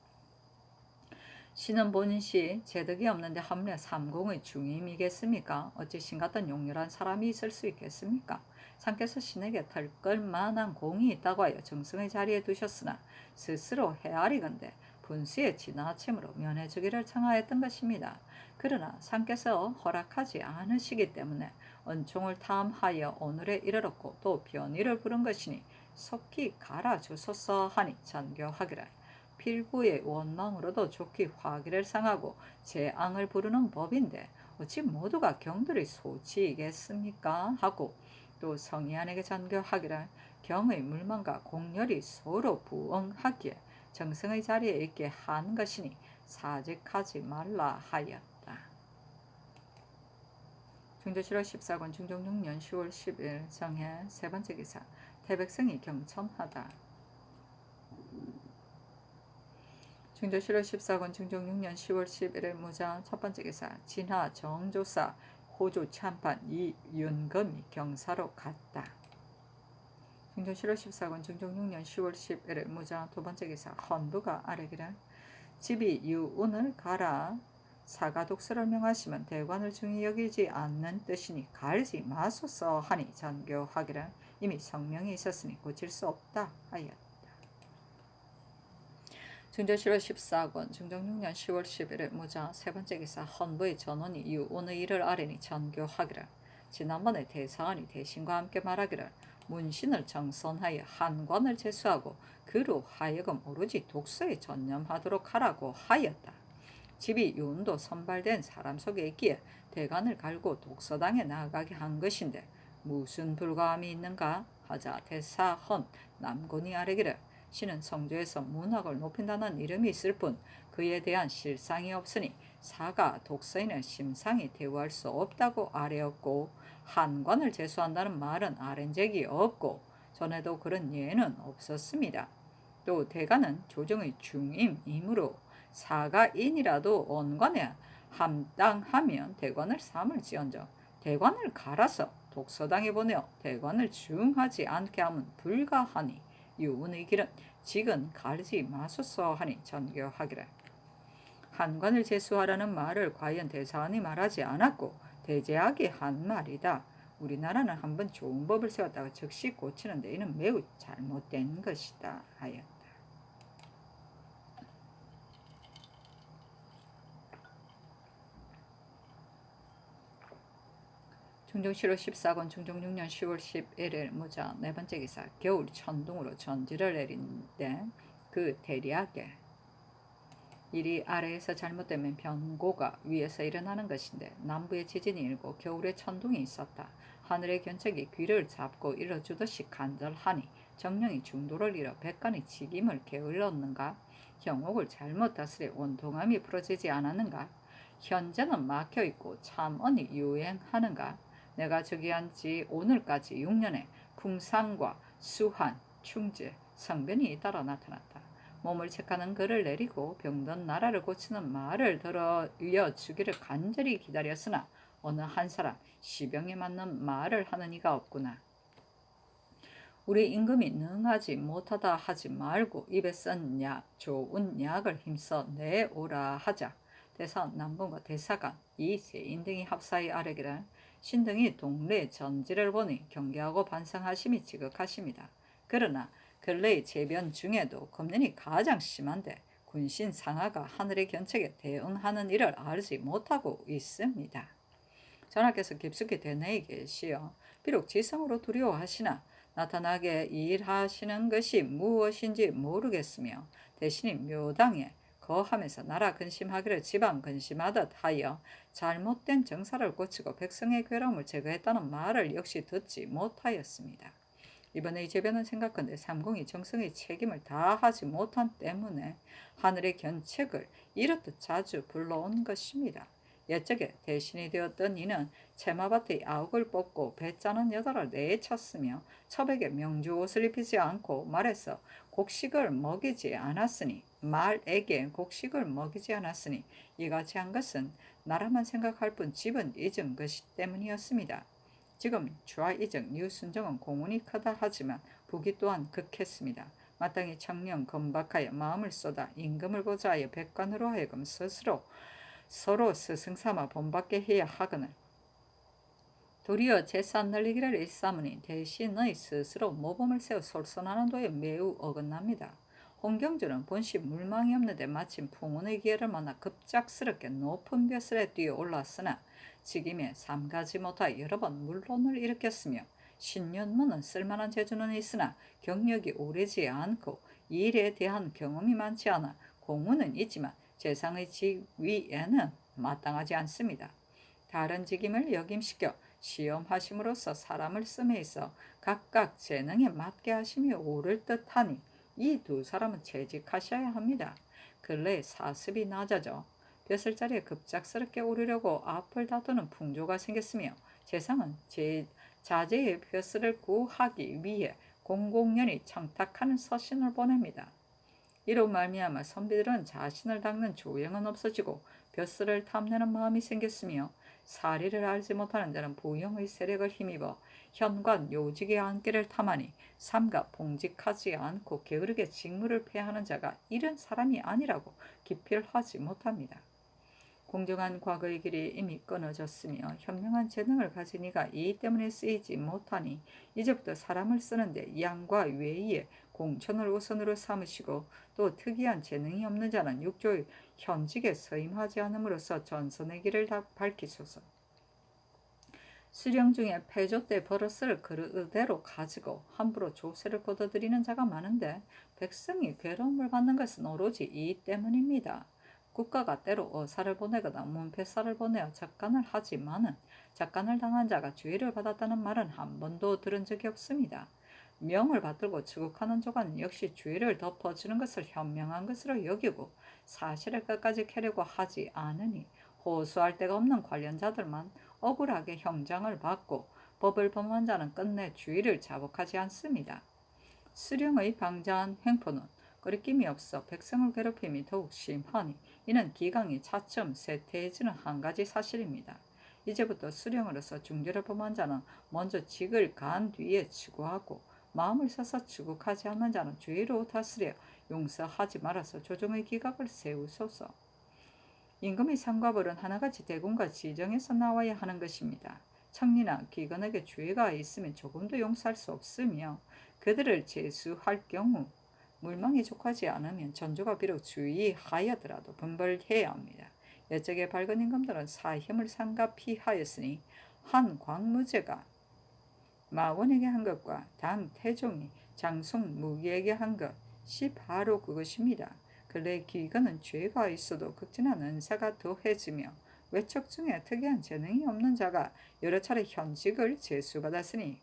신은 본시 재덕이 없는데 하물며 삼공의 중임이겠습니까? 어찌 신 같은 용렬한 사람이 있을 수 있겠습니까? 상께서 신에게 털걸 만한 공이 있다고 하여 정승의 자리에 두셨으나 스스로 헤아리건대 분수의 지나침으로 면해주기를 청하였던 것입니다. 그러나 상께서 허락하지 않으시기 때문에 은총을 탐하여 오늘에 이르렀고 또 변의를 부른 것이니 속히 갈아주소서 하니 전교하기를 필부의 원망으로도 좋게 화기를 상하고 재앙을 부르는 법인데 어찌 모두가 경들의 소치이겠습니까? 하고 또 성희안에게 전교하기를 경의 물망과 공렬이 서로 부응하기에 정성의 자리에 있게 한 것이니 사직하지 말라 하였다. 중조실록 14권 중종 6년 10월 10일 정해 세 번째 기사 태백성이 경천하다. 중조실록 14권 중종 6년 10월 11일 무장 첫 번째 기사 진하 정조사 호주 참판 이윤검이 경사로 갔다. 중조실록 14권 중종 6년 10월 11일 무장 두 번째 기사 헌부가 아뢰기를 집이 유운을 가라 사가독서를 명하시면 대관을 중히 여기지 않는 뜻이니 갈지 마소서 하니 전교하기를 이미 성명이 있었으니 고칠 수 없다 하였다. 중조실록 14권 중종 6년 10월 11일 무자 세 번째 기사 헌부의 전원이 유운의 일을 아뢰니 전교하기를 지난번에 대사관이 대신과 함께 말하기를 문신을 정선하여 한관을 제수하고 그로 하여금 오로지 독서에 전념하도록 하라고 하였다. 집이 유운도 선발된 사람 속에 있기에 대관을 갈고 독서당에 나아가게 한 것인데 무슨 불가함이 있는가 하자 대사헌 남곤이 아뢰기를 신은 성조에서 문학을 높인다는 이름이 있을 뿐 그에 대한 실상이 없으니 사가 독서인은 심상히 대우할 수 없다고 아뢰었고 한관을 제수한다는 말은 아랜 적이 없고 전에도 그런 예는 없었습니다. 또 대가는 조정의 중임이므로 사가인이라도 원관에 함당하면 대관을 삼을지언정 대관을 갈아서 독서당에 보내어 대관을 중하지 않게 하면 불가하니 유운의 길은 직은 가르지 마소서 하니 전교하기를 한관을 제수하라는 말을 과연 대사관이 말하지 않았고 대제하게 한 말이다. 우리나라는 한번 좋은 법을 세웠다가 즉시 고치는데 이는 매우 잘못된 것이다 하였다. 중종실록 14권 중종 6년 10월 11일 무자 네 번째 기사 겨울 천둥으로 전지를 내린데 그 대리하게 일이 아래에서 잘못되면 변고가 위에서 일어나는 것인데 남부에 지진이 일고 겨울에 천둥이 있었다. 하늘의 견책이 귀를 잡고 일어주듯이 간절하니 정령이 중도를 잃어 백간의 직임을 게을렀는가? 경옥을 잘못 다스려 원통함이 풀어지지 않았는가? 현재는 막혀있고 참언이 유행하는가? 내가 즉위한 지 오늘까지 6년에 풍상과 수한, 충제, 성변이 잇따라 나타났다. 몸을 책하는 글을 내리고 병든 나라를 고치는 말을 들어주기를 간절히 기다렸으나 어느 한 사람 시병에 맞는 말을 하는 이가 없구나. 우리 임금이 능하지 못하다 하지 말고 입에 쓴 좋은 약을 힘써 내오라 하자. 대사 남궁과 대사관 이 세인등이 합사히 아뢰기를 신등이 동래 전지를 보니 경계하고 반성하심이 지극하십니다. 그러나 근래의 재변 중에도 금년이 가장 심한데 군신 상하가 하늘의 견책에 대응하는 일을 알지 못하고 있습니다. 전하께서 깊숙이 대내에 계시어 비록 지성으로 두려워하시나 나타나게 일하시는 것이 무엇인지 모르겠으며 대신에 묘당에 거하면서 나라 근심하기를 지방 근심하듯 하여 잘못된 정사를 고치고 백성의 괴로움을 제거했다는 말을 역시 듣지 못하였습니다. 이번에 이재변은 생각건대 삼공이 정성의 책임을 다하지 못한 때문에 하늘의 견책을 이렇듯 자주 불러온 것입니다. 옛적에 대신이 되었던 이는 채마밭의 아욱을 뽑고 배짜는 여자를 내쳤으며 첩에게 명주옷을 입히지 않고 말에게 곡식을 먹이지 않았으니 이같이 한 것은 나라만 생각할 뿐 집은 잊은 것이 때문이었습니다. 지금 좌이정 유순정은 공운이 크다 하지만 부귀 또한 극했습니다. 마땅히 청령 건박하여 마음을 쏟아 임금을 보좌하여 백관으로 하여금 서로 스승삼아 본받게 해야 하거늘 도리어 재산 늘리기를 일삼으니 대신의 스스로 모범을 세워 솔선하는 도에 매우 어긋납니다. 홍경주는 본시 물망이 없는데 마침 풍운의 기회를 만나 급작스럽게 높은 벼슬에 뛰어올랐으나 직임에 삼가지 못하여 여러 번 물론을 일으켰으며 신윤문은 쓸만한 재주는 있으나 경력이 오래지 않고 일에 대한 경험이 많지 않아 공운은 있지만 재상의 직위에는 마땅하지 않습니다. 다른 직임을 역임시켜 시험하심으로써 사람을 씀에 있어 각각 재능에 맞게 하심이 옳을 듯하니 이 두 사람은 채직하셔야 합니다. 근래에 사습이 낮아져 벼슬자리에 급작스럽게 오르려고 앞을 다투는 풍조가 생겼으며 재상은 자제의 벼슬을 구하기 위해 공공연히 청탁하는 서신을 보냅니다. 이로 말미암아 선비들은 자신을 닦는 조형은 없어지고 벼슬을 탐내는 마음이 생겼으며 사리를 알지 못하는 자는 부형의 세력을 힘입어 현관 요직의 안기를 탐하니 삼가 봉직하지 않고 게으르게 직무를 폐하는 자가 이런 사람이 아니라고 기필하지 못합니다. 공정한 과거의 길이 이미 끊어졌으며 현명한 재능을 가진 이가 이 때문에 쓰이지 못하니 이제부터 사람을 쓰는데 양과 외의 공천을 우선으로 삼으시고 또 특이한 재능이 없는 자는 육조의 현직에 서임하지 않음으로써 전선의 길을 밝히소서. 수령 중에 폐조 때 버릇을 그대로 가지고 함부로 조세를 걷어들이는 자가 많은데 백성이 괴로움을 받는 것은 오로지 이 때문입니다. 국가가 때로 어사를 보내거나 문패사를 보내어 작간을 하지만은 작간을 당한 자가 주의를 받았다는 말은 한 번도 들은 적이 없습니다. 명을 받들고 추국하는 조간은 역시 주의를 덮어주는 것을 현명한 것으로 여기고 사실을 끝까지 캐려고 하지 않으니 호소할 데가 없는 관련자들만 억울하게 형장을 받고 법을 범한 자는 끝내 주의를 자복하지 않습니다. 수령의 방자한 횡포는 거리낌이 없어 백성을 괴롭힘이 더욱 심하니 이는 기강이 차츰 쇠퇴해지는 한 가지 사실입니다. 이제부터 수령으로서 중죄를 범한 자는 먼저 직을 간 뒤에 추구하고 마음을 써서 추국하지 않는 자는 주의로 다스려 용서하지 말아서 조정의 기각을 세우소서. 임금의 상과벌은 하나같이 대군과 지정에서 나와야 하는 것입니다. 청리나 기관에게 주의가 있으면 조금도 용서할 수 없으며 그들을 제수할 경우 물망이 족하지 않으면 전조가 비록 주의하여더라도 분벌해야 합니다. 옛적의 밝은 임금들은 사힘을 삼가피 하였으니 한 광무제가 마원에게 한 것과 당 태종이 장송 무기에게 한 것이 바로 그것입니다. 근래 기관은 죄가 있어도 극진한 은사가 더해지며 외척 중에 특이한 재능이 없는 자가 여러 차례 현직을 제수받았으니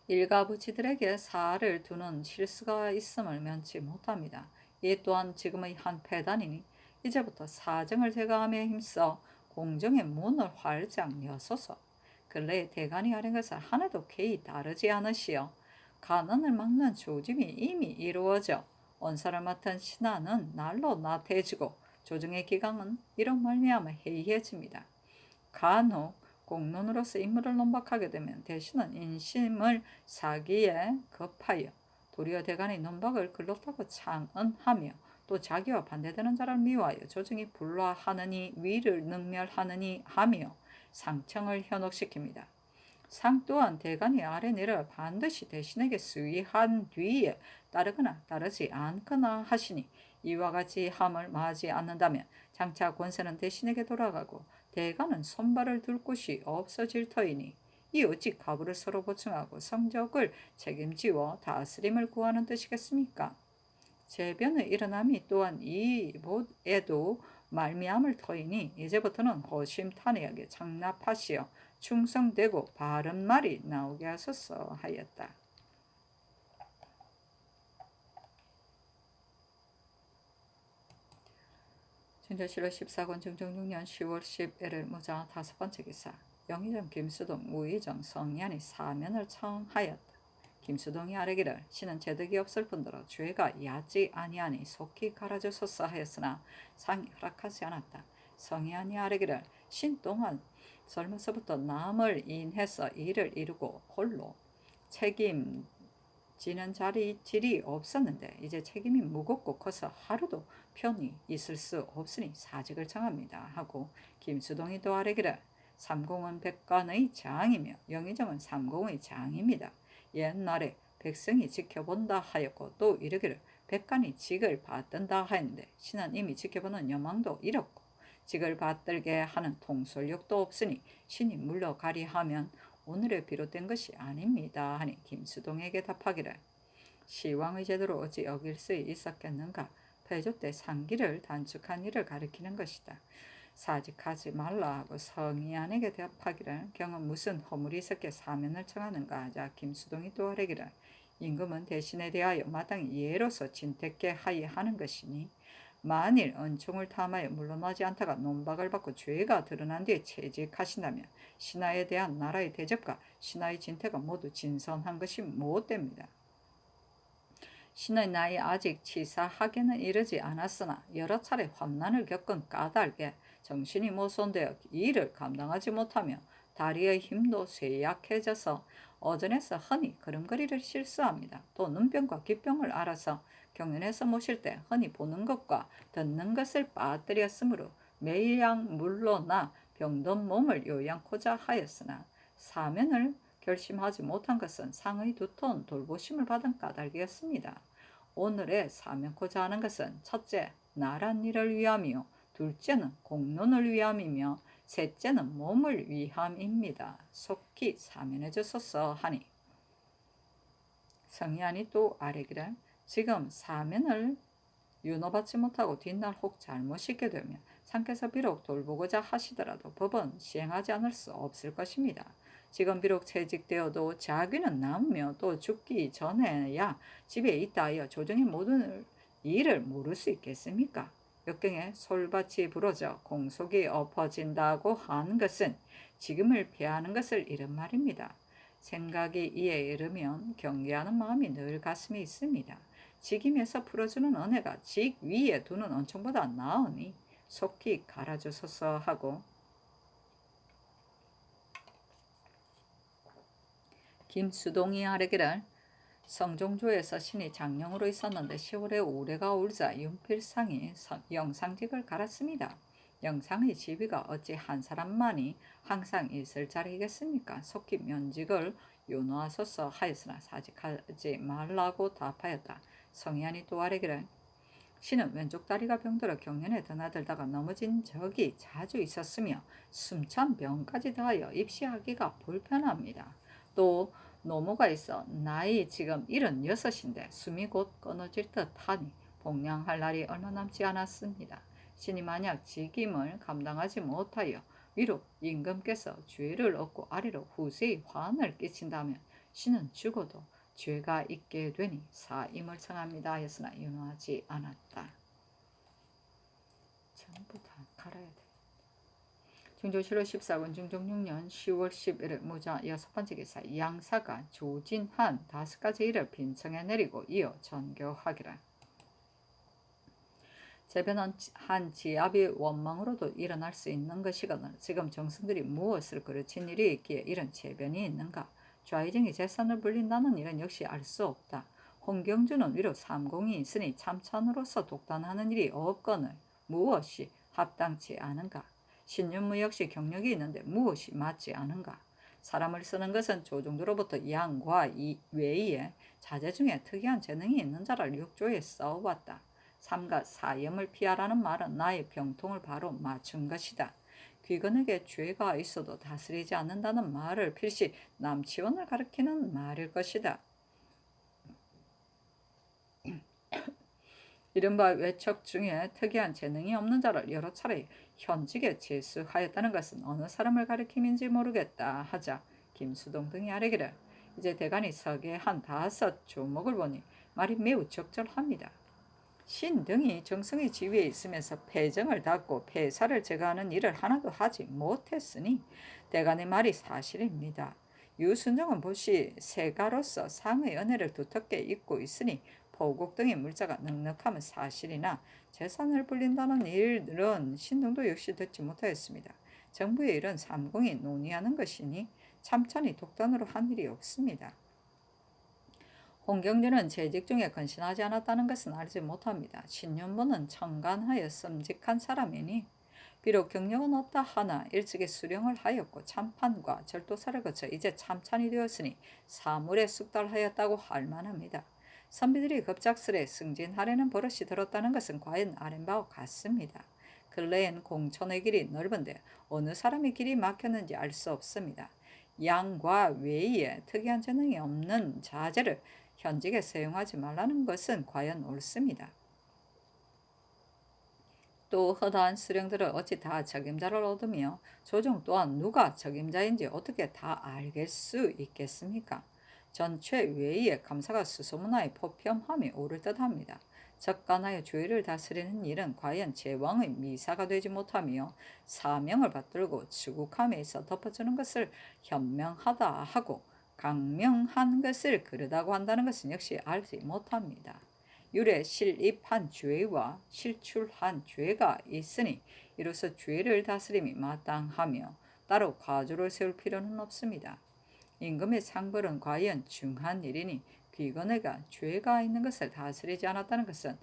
일가부치들에게 사를 두는 실수가 있음을 면치 못합니다. 이 또한 지금의 한 폐단이니 이제부터 사정을 제거함에 힘써 공정의 문을 활짝 여소서. 근래에 대간이 하는 것을 하나도 개의 다르지 않으시오. 간언을 막는 조짐이 이미 이루어져 원사를 맡은 신하는 날로 나태해지고 조정의 기강은 이로 말미암아 해이해집니다. 간혹 공론으로서 인물을 논박하게 되면 대신은 인심을 사기에 급하여 도리어 대간의 논박을 글렀다고 창언하며 또 자기와 반대되는 자를 미워하여 조정이 불화하느니 위를 능멸하느니 하며 상청을 현혹시킵니다. 상 또한 대간이 아래내를 반드시 대신에게 수의한 뒤에 따르거나 따르지 않거나 하시니 이와 같이 함을 마하지 않는다면 장차 권세는 대신에게 돌아가고 대간은 손발을 둘 곳이 없어질 터이니 이 어찌 가부를 서로 보충하고 성적을 책임지어 다스림을 구하는 뜻이겠습니까? 재변의 일어남이 또한 이 못에도 말미암을 터이니 이제부터는 허심탄회하게 창납하시어 충성되고 바른 말이 나오게 하소서 하였다. 진저실록 14권 중종 6년 10월 10일 무자 5번째 기사. 영의정 김수동 우의정 성희안이 사면을 청하였다. 김수동이 아뢰기를 신은 재득이 없을 뿐더러 죄가 얕지 아니하니 속히 갈아주소서 하였으나 상이 허락하지 않았다. 성희안이 아뢰기를 신 또한 젊어서부터 남을 인해서 일을 이루고 홀로 책임지는 질이 없었는데 이제 책임이 무겁고 커서 하루도 편히 있을 수 없으니 사직을 청합니다 하고 김수동이 또 아뢰기를 삼공은 백관의 장이며 영의정은 삼공의 장입니다. 옛날에 백성이 지켜본다 하였고 또 이르기를 백관이 직을 받든다 하였는데 신은 이미 지켜보는 여망도 잃었고 직을 받들게 하는 통솔력도 없으니 신이 물러가리 하면 오늘에 비롯된 것이 아닙니다 하니 김수동에게 답하기를 시왕의 제도로 어찌 어길 수 있었겠는가. 패조 때 상기를 단축한 일을 가리키는 것이다. 사직하지 말라 하고 성희안에게 대답하기를 경은 무슨 허물이 있었기에 사면을 청하는가 하자 김수동이 또 아뢰기를 임금은 대신에 대하여 마땅히 예로서 진택게 하여 하는 것이니 만일 은총을 탐하여 물러나지 않다가 논박을 받고 죄가 드러난 뒤에 채직하신다면 신하에 대한 나라의 대접과 신하의 진퇴가 모두 진선한 것이 못됩니다. 신의 나이 아직 치사하게는 이르지 않았으나 여러 차례 환난을 겪은 까닭에 정신이 모손되어 일을 감당하지 못하며 다리의 힘도 쇠약해져서 어전에서 흔히 걸음걸이를 실수합니다. 또 눈병과 귓병을 알아서 경연에서 모실 때 흔히 보는 것과 듣는 것을 빠뜨렸으므로 매일양 물러나 병든 몸을 요양코자 하였으나 사면을 결심하지 못한 것은 상의 두터운 돌보심을 받은 까닭이었습니다. 오늘의 사면코자 하는 것은 첫째, 나란 일을 위함이요 둘째는 공론을 위함이며 셋째는 몸을 위함입니다. 속히 사면해 주소서 하니 성희안이 또 아뢰기를 지금 사면을 윤호받지 못하고 뒷날 혹 잘못 있게 되면 상께서 비록 돌보고자 하시더라도 법은 시행하지 않을 수 없을 것입니다. 지금 비록 채직되어도 자귀는 남으며 또 죽기 전에야 집에 있다 하여 조정의 모든 일을 모를 수 있겠습니까? 역경에 솔밭이 부러져 공속이 엎어진다고 한 것은 지금을 피하는 것을 이른 말입니다. 생각이 이에 이르면 경계하는 마음이 늘 가슴에 있습니다. 직임에서 풀어주는 은혜가 직 위에 두는 은총보다 나으니 속히 갈아주소서 하고 김수동이 아뢰기를 성종조에서 신이 장령으로 있었는데 10월에 우레가 울자 윤필상이 영상직을 갈았습니다. 영상의 지위가 어찌 한 사람만이 항상 있을 자리이겠습니까? 속히 면직을 윤호하소서 하였으나 사직하지 말라고 답하였다. 성희안이 또 아뢰기를 신은 왼쪽 다리가 병들어 경련에 드나들다가 넘어진 적이 자주 있었으며 숨찬 병까지 더하여 입시하기가 불편합니다. 또 노모가 있어 나이 지금 76인데 숨이 곧 끊어질 듯하니 복량할 날이 얼마 남지 않았습니다. 신이 만약 직임을 감당하지 못하여 위로 임금께서 죄를 얻고 아래로 후세의 환을 끼친다면 신은 죽어도 죄가 있게 되니 사임을 청합니다 하였으나 윤호하지 않았다. 전부 다 갈아야 돼. 중조실로 14권 중종 6년 10월 11일 무자 6번째 기사 양사가 조진한 5가지 일을 빈청에 내리고 이어 전교하기라. 재변한 지압이 원망으로도 일어날 수 있는 것이거늘 지금 정승들이 무엇을 그르친 일이 있기에 이런 재변이 있는가. 좌의정이 재산을 불린다는 일은 역시 알 수 없다. 홍경주는 위로 삼공이 있으니 참찬으로서 독단하는 일이 없거늘 무엇이 합당치 않은가. 신윤무 역시 경력이 있는데 무엇이 맞지 않은가. 사람을 쓰는 것은 조정도로부터 양과 외에 자제 중에 특이한 재능이 있는 자를 육조에 써왔다. 삼가 사염을 피하라는 말은 나의 병통을 바로 맞춘 것이다. 귀건에게 죄가 있어도 다스리지 않는다는 말을 필시 남치원을 가리키는 말일 것이다. 이른바 외척 중에 특이한 재능이 없는 자를 여러 차례 현직에 제수하였다는 것은 어느 사람을 가리킴인지 모르겠다 하자 김수동 등이 아뢰기를 이제 대간이 서계 한 5 조목을 보니 말이 매우 적절합니다. 신 등이 정승의 지위에 있으면서 패정을 닫고 폐사를 제거하는 일을 하나도 하지 못했으니 대간의 말이 사실입니다. 유순정은 보시 세가로서 상의 은혜를 두텁게 잊고 있으니 포국 등의 물자가 넉넉하면 사실이나 재산을 불린다는 일은 신등도 역시 듣지 못하였습니다. 정부의 일은 삼공이 논의하는 것이니 참찬이 독단으로 한 일이 없습니다. 홍경주는 재직 중에 건신하지 않았다는 것은 알지 못합니다. 신윤무는 청간하여 씀직한 사람이니 비록 경력은 없다 하나 일찍이 수령을 하였고 참판과 절도사를 거쳐 이제 참찬이 되었으니 사물에 숙달하였다고 할 만합니다. 선비들이 급작스레 승진하려는 버릇이 들었다는 것은 과연 아랜바와 같습니다. 근래엔 공천의 길이 넓은데 어느 사람의 길이 막혔는지 알 수 없습니다. 양과 외에 특이한 재능이 없는 자제를 현직에 사용하지 말라는 것은 과연 옳습니다. 또 허다한 수령들을 어찌 다 적임자를 얻으며 조정 또한 누가 적임자인지 어떻게 다 알겠 수 있겠습니까? 전체 외에 감사가 수소문하에 포평함이 오를 듯합니다. 적간하여 주의를 다스리는 일은 과연 제왕의 미사가 되지 못하며 사명을 받들고 추국함에 있어 덮어주는 것을 현명하다 하고 강명한 것을 그르다고 한다는 것은 역시 알지 못합니다. 율에 실입한 죄와 실출한 죄가 있으니 이로써 죄를 다스림이 마땅하며 따로 과조를 세울 필요는 없습니다. 임금의 상벌은 과연 중한 일이니 귀건해가 죄가 있는 것을 다스리지 않았다는 것은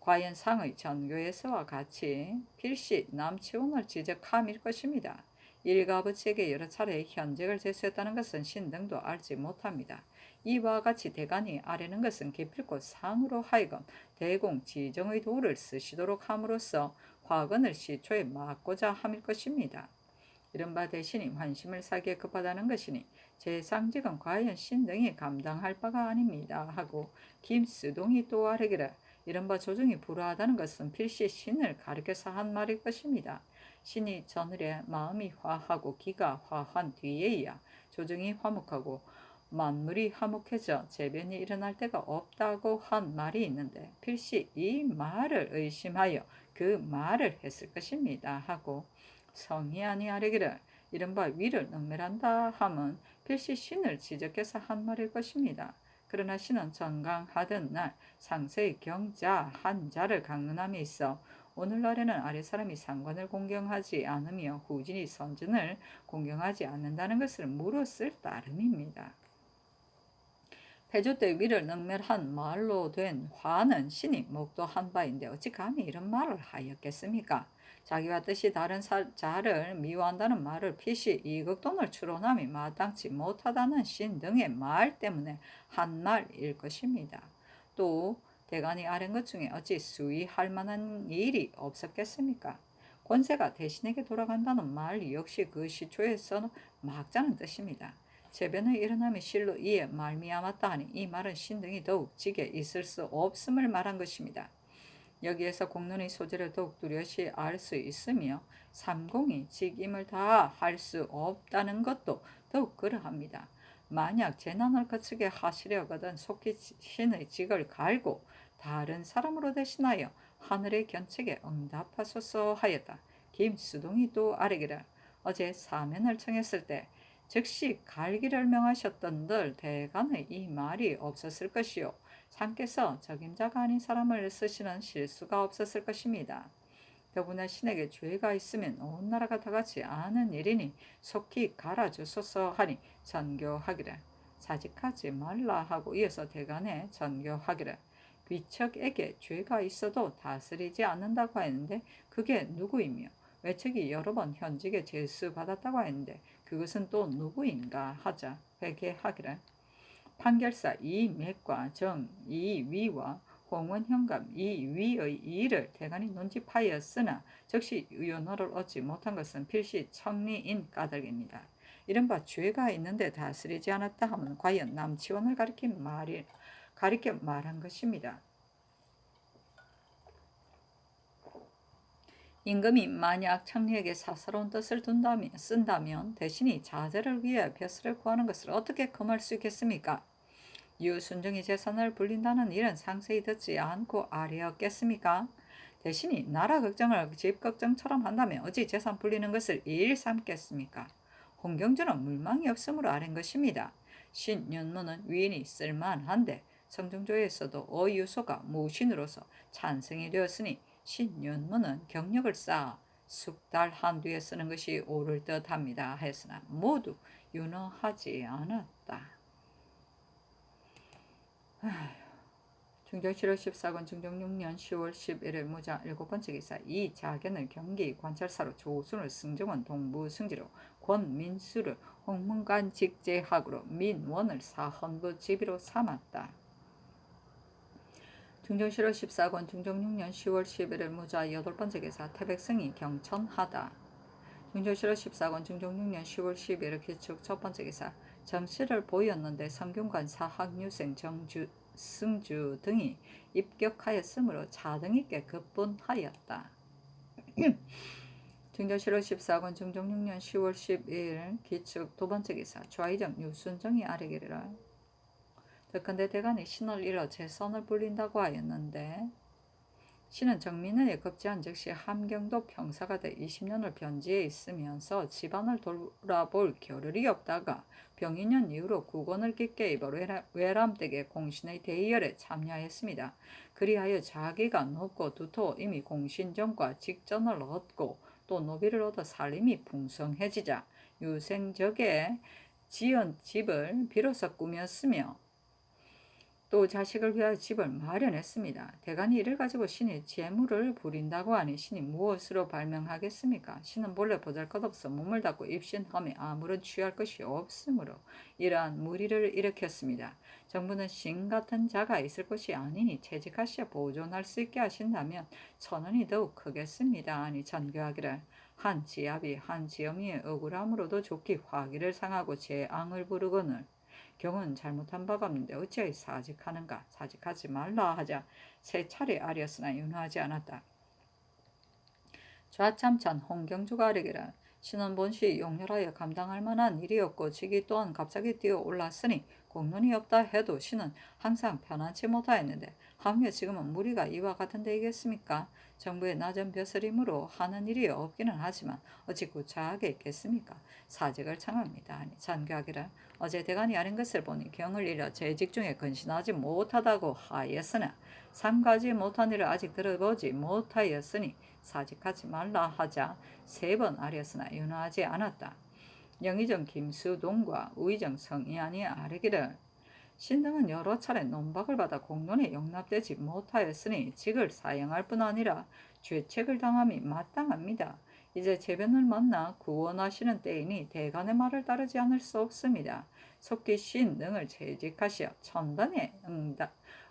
과연 상의 전교에서와 같이 필시 남치원을 지적함일 것입니다. 일가부치에게 여러 차례 현직을 제수했다는 것은 신등도 알지 못합니다. 이와 같이 대간이 아뢰는 것은 기필코 상으로 하여금 대공 지정의 도를 쓰시도록 함으로써 화근을 시초에 막고자 함일 것입니다. 이른바 대신이 환심을 사기에 급하다는 것이니 제상직은 과연 신등이 감당할 바가 아닙니다 하고 김수동이 또 아뢰기를 이른바 조정이 불화하다는 것은 필시 신을 가리켜서 한 말일 것입니다. 신이 전을에 마음이 화하고 기가 화한 뒤에야 조정이 화목하고 만물이 화목해져 재변이 일어날 때가 없다고 한 말이 있는데 필시 이 말을 의심하여 그 말을 했을 것입니다 하고 성희안이 아뢰기를 이른바 위를 능멸한다 함은 필시 신을 지적해서 한 말일 것입니다. 그러나 신은 전강하던 날 상세의 경자 한 자를 강론함에 있어 오늘날에는 아랫사람이 상관을 공경하지 않으며 후진이 선진을 공경하지 않는다는 것을 물었을 따름입니다. 폐조 때 위를 능멸한 말로 된 화는 신이 목도한 바인데 어찌 감히 이런 말을 하였겠습니까? 자기와 뜻이 다른 자를 미워한다는 말을 필시 이극돈을 추론함이 마땅치 못하다는 신 등의 말 때문에 한 말일 것입니다. 또 대간이 아뢰는 것 중에 어찌 수위할 만한 일이 없었겠습니까? 권세가 대신에게 돌아간다는 말 역시 그 시초에서 막자는 뜻입니다. 재변의 일어남이 실로 이에 말미암았다 하니 이 말은 신등이 더욱 직에 있을 수 없음을 말한 것입니다. 여기에서 공론의 소재를 더욱 뚜렷이 알 수 있으며 삼공이 직임을 다 할 수 없다는 것도 더욱 그러합니다. 만약 재난을 거치게 하시려거든 속히 신의 직을 갈고 다른 사람으로 대신하여 하늘의 견책에 응답하소서 하였다. 김수동이 또 아뢰기를 어제 사면을 청했을 때 즉시 갈기를 명하셨던들 대간의 이 말이 없었을 것이요 상께서 적임자가 아닌 사람을 쓰시는 실수가 없었을 것입니다. 더구나 신에게 죄가 있으면 온 나라가 다같이 아는 일이니 속히 갈아주소서 하니 전교하기를 자직하지 말라 하고 이어서 대간에 전교하기를 귀척에게 죄가 있어도 다스리지 않는다고 했는데 그게 누구이며 외척이 여러 번 현직에 제수받았다고 했는데 그것은 또 누구인가 하자 회개하기를 판결사 이맥과 정 이위와 홍원 현감 이위의 이의를 대간이 논집하였으나 즉시 윤호를 얻지 못한 것은 필시 청리인 까닭입니다. 이른바 죄가 있는데 다스리지 않았다 하면 과연 남치원을 가리켜 말한 것입니다. 임금이 만약 청리에게 사사로운 뜻을 쓴다면 대신이 자제를 위해 벼슬을 구하는 것을 어떻게 금할 수 있겠습니까? 유순정이 재산을 불린다는 일은 상세히 듣지 않고 아뢰었겠습니까? 대신이 나라 걱정을 집 걱정처럼 한다면 어찌 재산 불리는 것을 일 삼겠습니까? 홍경주는 물망이 없으므로 아뢰는 것입니다. 신윤무는 위인이 쓸만한데 성중조에서도 어유소가 무신으로서 찬성이 되었으니 신윤무는 경력을 쌓아 숙달한 뒤에 쓰는 것이 옳을 듯합니다. 했으나 모두 윤허하지 않았다. 중종 7월 14권 중종 6년 10월 11일 무자 7번째 기사 이 자견을 경기 관찰사로 조순을 승정원 동부 승지로 권민수를 홍문관 직제학으로 민원을 사헌부 지비로 삼았다. 중종 7월 14권 중종 6년 10월 11일 무자 8번째 기사 태백성이 경천하다. 중종 7월 14권 중종 6년 10월 11일 기축 첫번째 기사 정씨를 보였는데 성균관 사학유생 승주 등이 입격하였으므로 차등있게 급분하였다. 중종 7월 14권 중종 6년 10월 12일 기축 두번째 기사 좌의정 유순정이 아뢰기를 덕건대 대간이 신을 잃어 재선을 불린다고 하였는데 신은 정민은에 급제한 즉시 함경도 평사가 돼 20년을 변지에 있으면서 집안을 돌아볼 겨를이 없다가 병인년 이후로 국원을 깊게 입어 외람댁의 공신의 대의열에 참여하였습니다. 그리하여 자기가 높고 두토 이미 공신정과 직전을 얻고 또 노비를 얻어 살림이 풍성해지자 유생적에 지은 집을 비로소 꾸몄으며 또 자식을 위하여 집을 마련했습니다. 대간이 이를 가지고 신이 재물을 부린다고 하니 신이 무엇으로 발명하겠습니까? 신은 본래 보잘것없어 몸을 닫고 입신함에 아무런 취할 것이 없으므로 이러한 무리를 일으켰습니다. 정부는 신 같은 자가 있을 것이 아니니 채직하시어 보존할 수 있게 하신다면 천원이 더욱 크겠습니다. 아니 전교하기를 한 지압이 한 지엄이의 억울함으로도 좋기 화기를 상하고 재앙을 부르거늘 경은 잘못한 바가 없는데 어찌하여 사직하는가? 사직하지 말라 하자 세 차례 아뢰었으나 윤허하지 않았다. 좌참찬 홍경주가 아뢰기를 신은 본시 용렬하여 감당할 만한 일이었고 직위 또한 갑자기 뛰어올랐으니 공론이 없다 해도 신은 항상 편안치 못하였는데 하물며 지금은 무리가 이와 같은 데이겠습니까? 정부의 낮은 벼슬이므로 하는 일이 없기는 하지만 어찌 구차하게 있겠습니까? 사직을 청합니다. 아니 전교하기를 어제 대간이 아는 것을 보니 경을 잃어 재직 중에 근신하지 못하다고 하였으나 삼가지 못한 일을 아직 들어보지 못하였으니 사직하지 말라 하자 3번 아뢰었으나 윤허하지 않았다. 영의정 김수동과 우의정 성이안이 아뢰기를 신등은 여러 차례 논박을 받아 공론에 용납되지 못하였으니 직을 사형할 뿐 아니라 죄책을 당함이 마땅합니다. 이제 재변을 만나 구원하시는 때이니 대간의 말을 따르지 않을 수 없습니다. 속기 신등을 재직하시어 천단에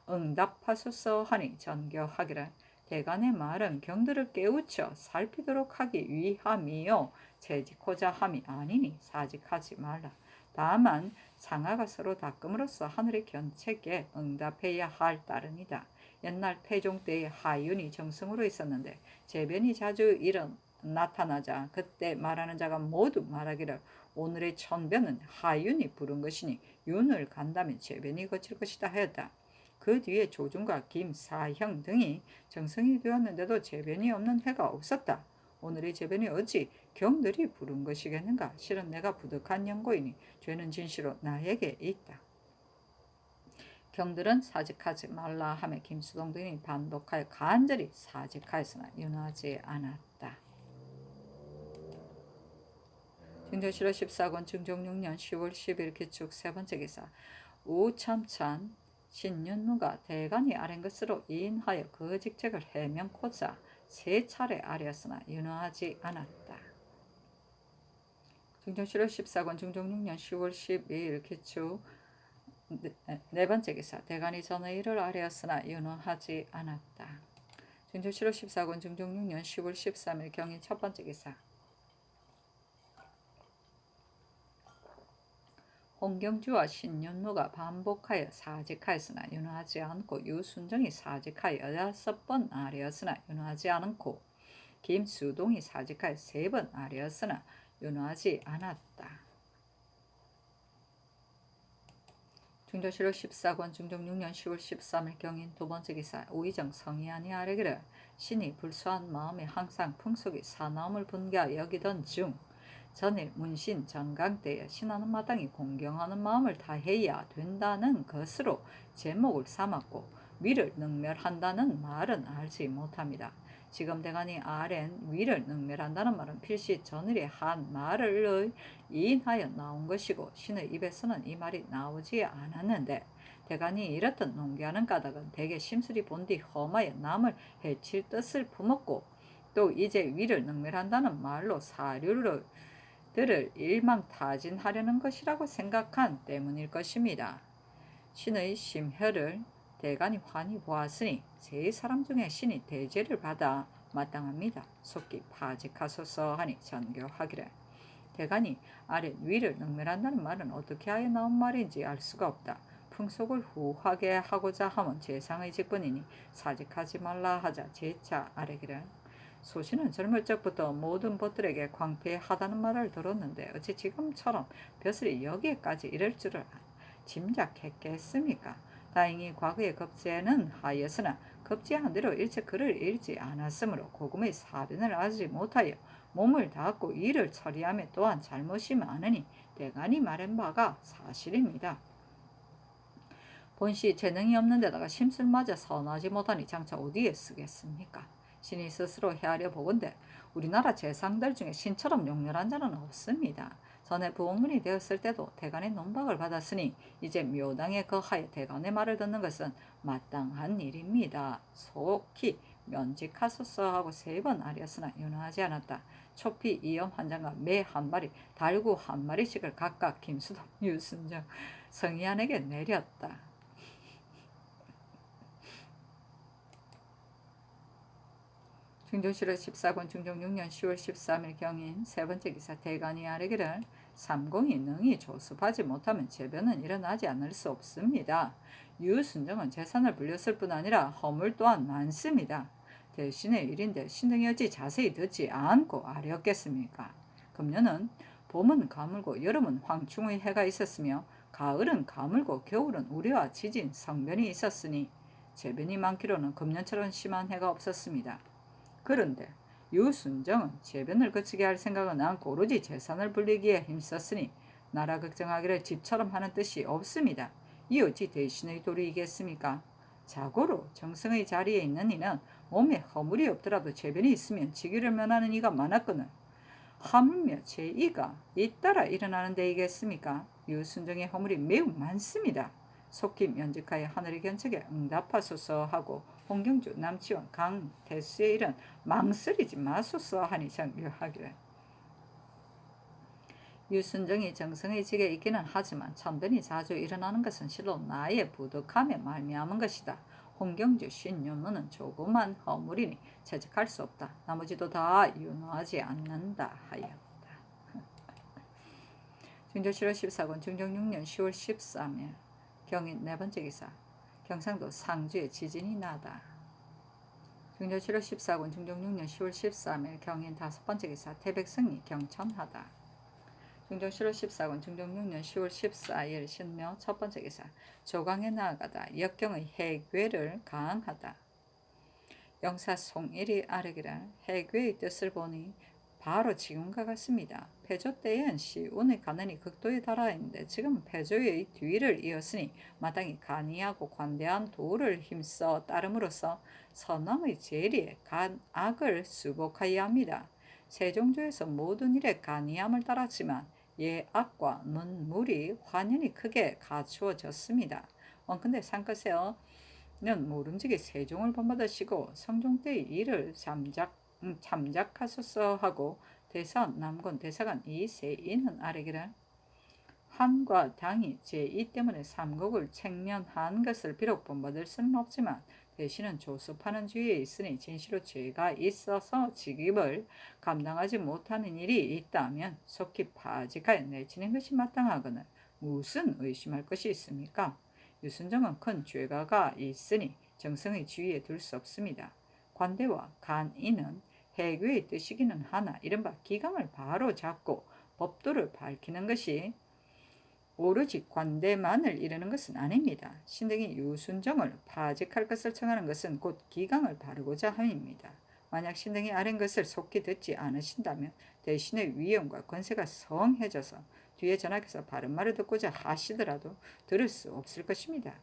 응답하소서 하니 전교하기를 대간의 말은 경들을 깨우쳐 살피도록 하기 위함이요 재직하자 함이 아니니 사직하지 말라. 다만 상하가 서로 닦음으로써 하늘의 견책에 응답해야 할 따름이다. 옛날 태종 때의 하윤이 정승으로 있었는데 재변이 자주 나타나자 그때 말하는 자가 모두 말하기를 오늘의 천변은 하윤이 부른 것이니 윤을 간다면 재변이 거칠 것이다 하였다. 그 뒤에 조준과 김, 사형 등이 정성이 되었는데도 재변이 없는 해가 없었다. 오늘의 재변이 어찌 경들이 부른 것이겠는가? 실은 내가 부득한 연고이니 죄는 진실로 나에게 있다. 경들은 사직하지 말라 하며 김수동 등이 반복하여 간절히 사직하였으나 윤하지 않았다. 증조실록 14권 증종 6년 10월 10일 기축 세 번째 기사 우참찬 신윤무가 대간이 아랜 것으로 인하여 그 직책을 해명코자 세 차례 아뢰었으나 윤허하지 않았다. 증조실록 14권 증종 6년 10월 12일 기축 네 번째 기사 대간이 전의를 아뢰었으나 윤허하지 않았다. 증조실록 14권 증종 6년 10월 13일 경인 첫 번째 기사 홍경주와 신윤무가 반복하여 사직하였으나 윤허하지 않고 유순정이 사직하여 6번 아뢰었으나 윤허하지 않고 김수동이 사직하여 3번 아뢰었으나 윤허하지 않았다. 증조실록 14권 증종 6년 10월 13일 경인 두 번째 기사 우의정 성희안이 아뢰기를 신이 불수한 마음에 항상 풍속이 사나움을 분개하여 여기던 중 전일 문신 정강 때에 신하는 마땅히 공경하는 마음을 다해야 된다는 것으로 제목을 삼았고 위를 능멸한다는 말은 알지 못합니다. 지금 대간이 아랜 위를 능멸한다는 말은 필시 전일에 한 말을 인하여 나온 것이고 신의 입에서는 이 말이 나오지 않았는데 대간이 이렇듯 농기하는 까닭은 대개 심술이 본뒤 험하여 남을 해칠 뜻을 품었고 또 이제 위를 능멸한다는 말로 사류를 들을 일망타진하려는 것이라고 생각한 때문일 것입니다. 신의 심혈을 대간이 환히 보았으니 세 사람 중에 신이 대죄를 받아 마땅합니다. 속기 파직하소서 하니 전교하기를 대간이 아래 위를 능멸한다는 말은 어떻게 하여 나온 말인지 알 수가 없다. 풍속을 후하게 하고자 하면 재상의 직분이니 사직하지 말라 하자 재차 아뢰기를 소신은 젊을 적부터 모든 벗들에게 광폐하다는 말을 들었는데 어찌 지금처럼 벼슬이 여기에까지 이럴 줄을 짐작했겠습니까? 다행히 과거에 급제는 하였으나 급제한 대로 일체 글을 읽지 않았으므로 고금의 사변을 알지 못하여 몸을 닫고 일을 처리하며 또한 잘못이 많으니 대간이 말한 바가 사실입니다. 본시 재능이 없는 데다가 심술마저 선하지 못하니 장차 어디에 쓰겠습니까? 신이 스스로 헤아려 보건대 우리나라 재상들 중에 신처럼 용렬한 자는 없습니다. 전에 부원군이 되었을 때도 대간의 논박을 받았으니 이제 묘당에 거하여 대간의 말을 듣는 것은 마땅한 일입니다. 속히 면직하소서 하고 3번 아뢰었으나 윤허하지 않았다. 초피 이염 환장과 매 한 마리, 달구 한 마리씩을 각각 김수동, 유순정, 성희안에게 내렸다. 증조실록 14권 증종 6년 10월 13일 경인 세 번째 기사 대간이 아뢰기를 삼공이 능히 조습하지 못하면 재변은 일어나지 않을 수 없습니다. 유순정은 재산을 불렸을 뿐 아니라 허물 또한 많습니다. 대신의 일인데 신등이 어찌 자세히 듣지 않고 아뢰었겠습니까? 금년은 봄은 가물고 여름은 황충의 해가 있었으며 가을은 가물고 겨울은 우레와 지진, 성변이 있었으니 재변이 많기로는 금년처럼 심한 해가 없었습니다. 그런데 유순정은 재변을 그치게 할 생각은 않고 오로지 재산을 불리기에 힘썼으니 나라 걱정하기를 집처럼 하는 뜻이 없습니다. 이 어찌 대신의 도리이겠습니까? 자고로 정성의 자리에 있는 이는 몸에 허물이 없더라도 재변이 있으면 직위를 면하는 이가 많았거늘 하물며 제2가 잇따라 일어나는 데이겠습니까? 유순정의 허물이 매우 많습니다. 속히 면직하여 하늘의 견책에 응답하소서 하고 홍경주, 남치원, 강태수의 일은 망설이지 마소서 하니 정교하기를 유순정이 정성의 직에 있기는 하지만 참변이 자주 일어나는 것은 실로 나의 부득함에 말미암은 것이다. 홍경주, 신윤무는 조그만 허물이니 채직할 수 없다. 나머지도 다 윤허하지 않는다 하였다. 증조실록 14권 증종 6년 10월 13일 경인 네 번째 기사 경상도 상주에 지진이 나다. 증조실록 14권 증종 6년 10월 13일 경인 다섯 번째 기사 태백성이 경천하다. 중종 7월 14군 중종 6년 10월 14일 신묘 첫 번째 기사. 조강에 나아가다 역경의 해괴를 가항하다. 영사 송일이 아르기를 해괴의 뜻을 보니 바로 지금과 같습니다. 패조 때엔 시운의 가난이 극도에 달하였는데 지금 패조의 뒤를 이었으니 마땅히 간이하고 관대한 도를 힘써 따름으로써 선왕의 재리에 악을 수복하여야 합니다. 세종조에서 모든 일에 간이함을 따랐지만 예악과 눈물이 환연히 크게 갖추어졌습니다. 근데 상크세요. 는 모름지기 세종을 본받으시고 성종 때의 일을 참작하소서 하고 대선 남군 대사관 이세인은 아뢰기를 한과 당이 제2 때문에 삼국을 책면한 것을 비록 본받을 수는 없지만 대신은 조습하는 주의에 있으니 진실로 죄가 있어서 직입을 감당하지 못하는 일이 있다면 속히 파직하여 내치는 것이 마땅하거늘 무슨 의심할 것이 있습니까? 유순정은 큰 죄가가 있으니 정성의 주의에 둘 수 없습니다. 관대와 간이는 해괴의 뜻이기는 하나 이른바 기강을 바로 잡고 법도를 밝히는 것이 오로지 관대만을 이르는 것은 아닙니다. 신등이 유순정을 파직할 것을 청하는 것은 곧 기강을 바르고자 함입니다. 만약 신등이 아는 것을 속히 듣지 않으신다면 대신의 위엄과 권세가 성해져서 뒤에 전하께서 바른 말을 듣고자 하시더라도 들을 수 없을 것입니다.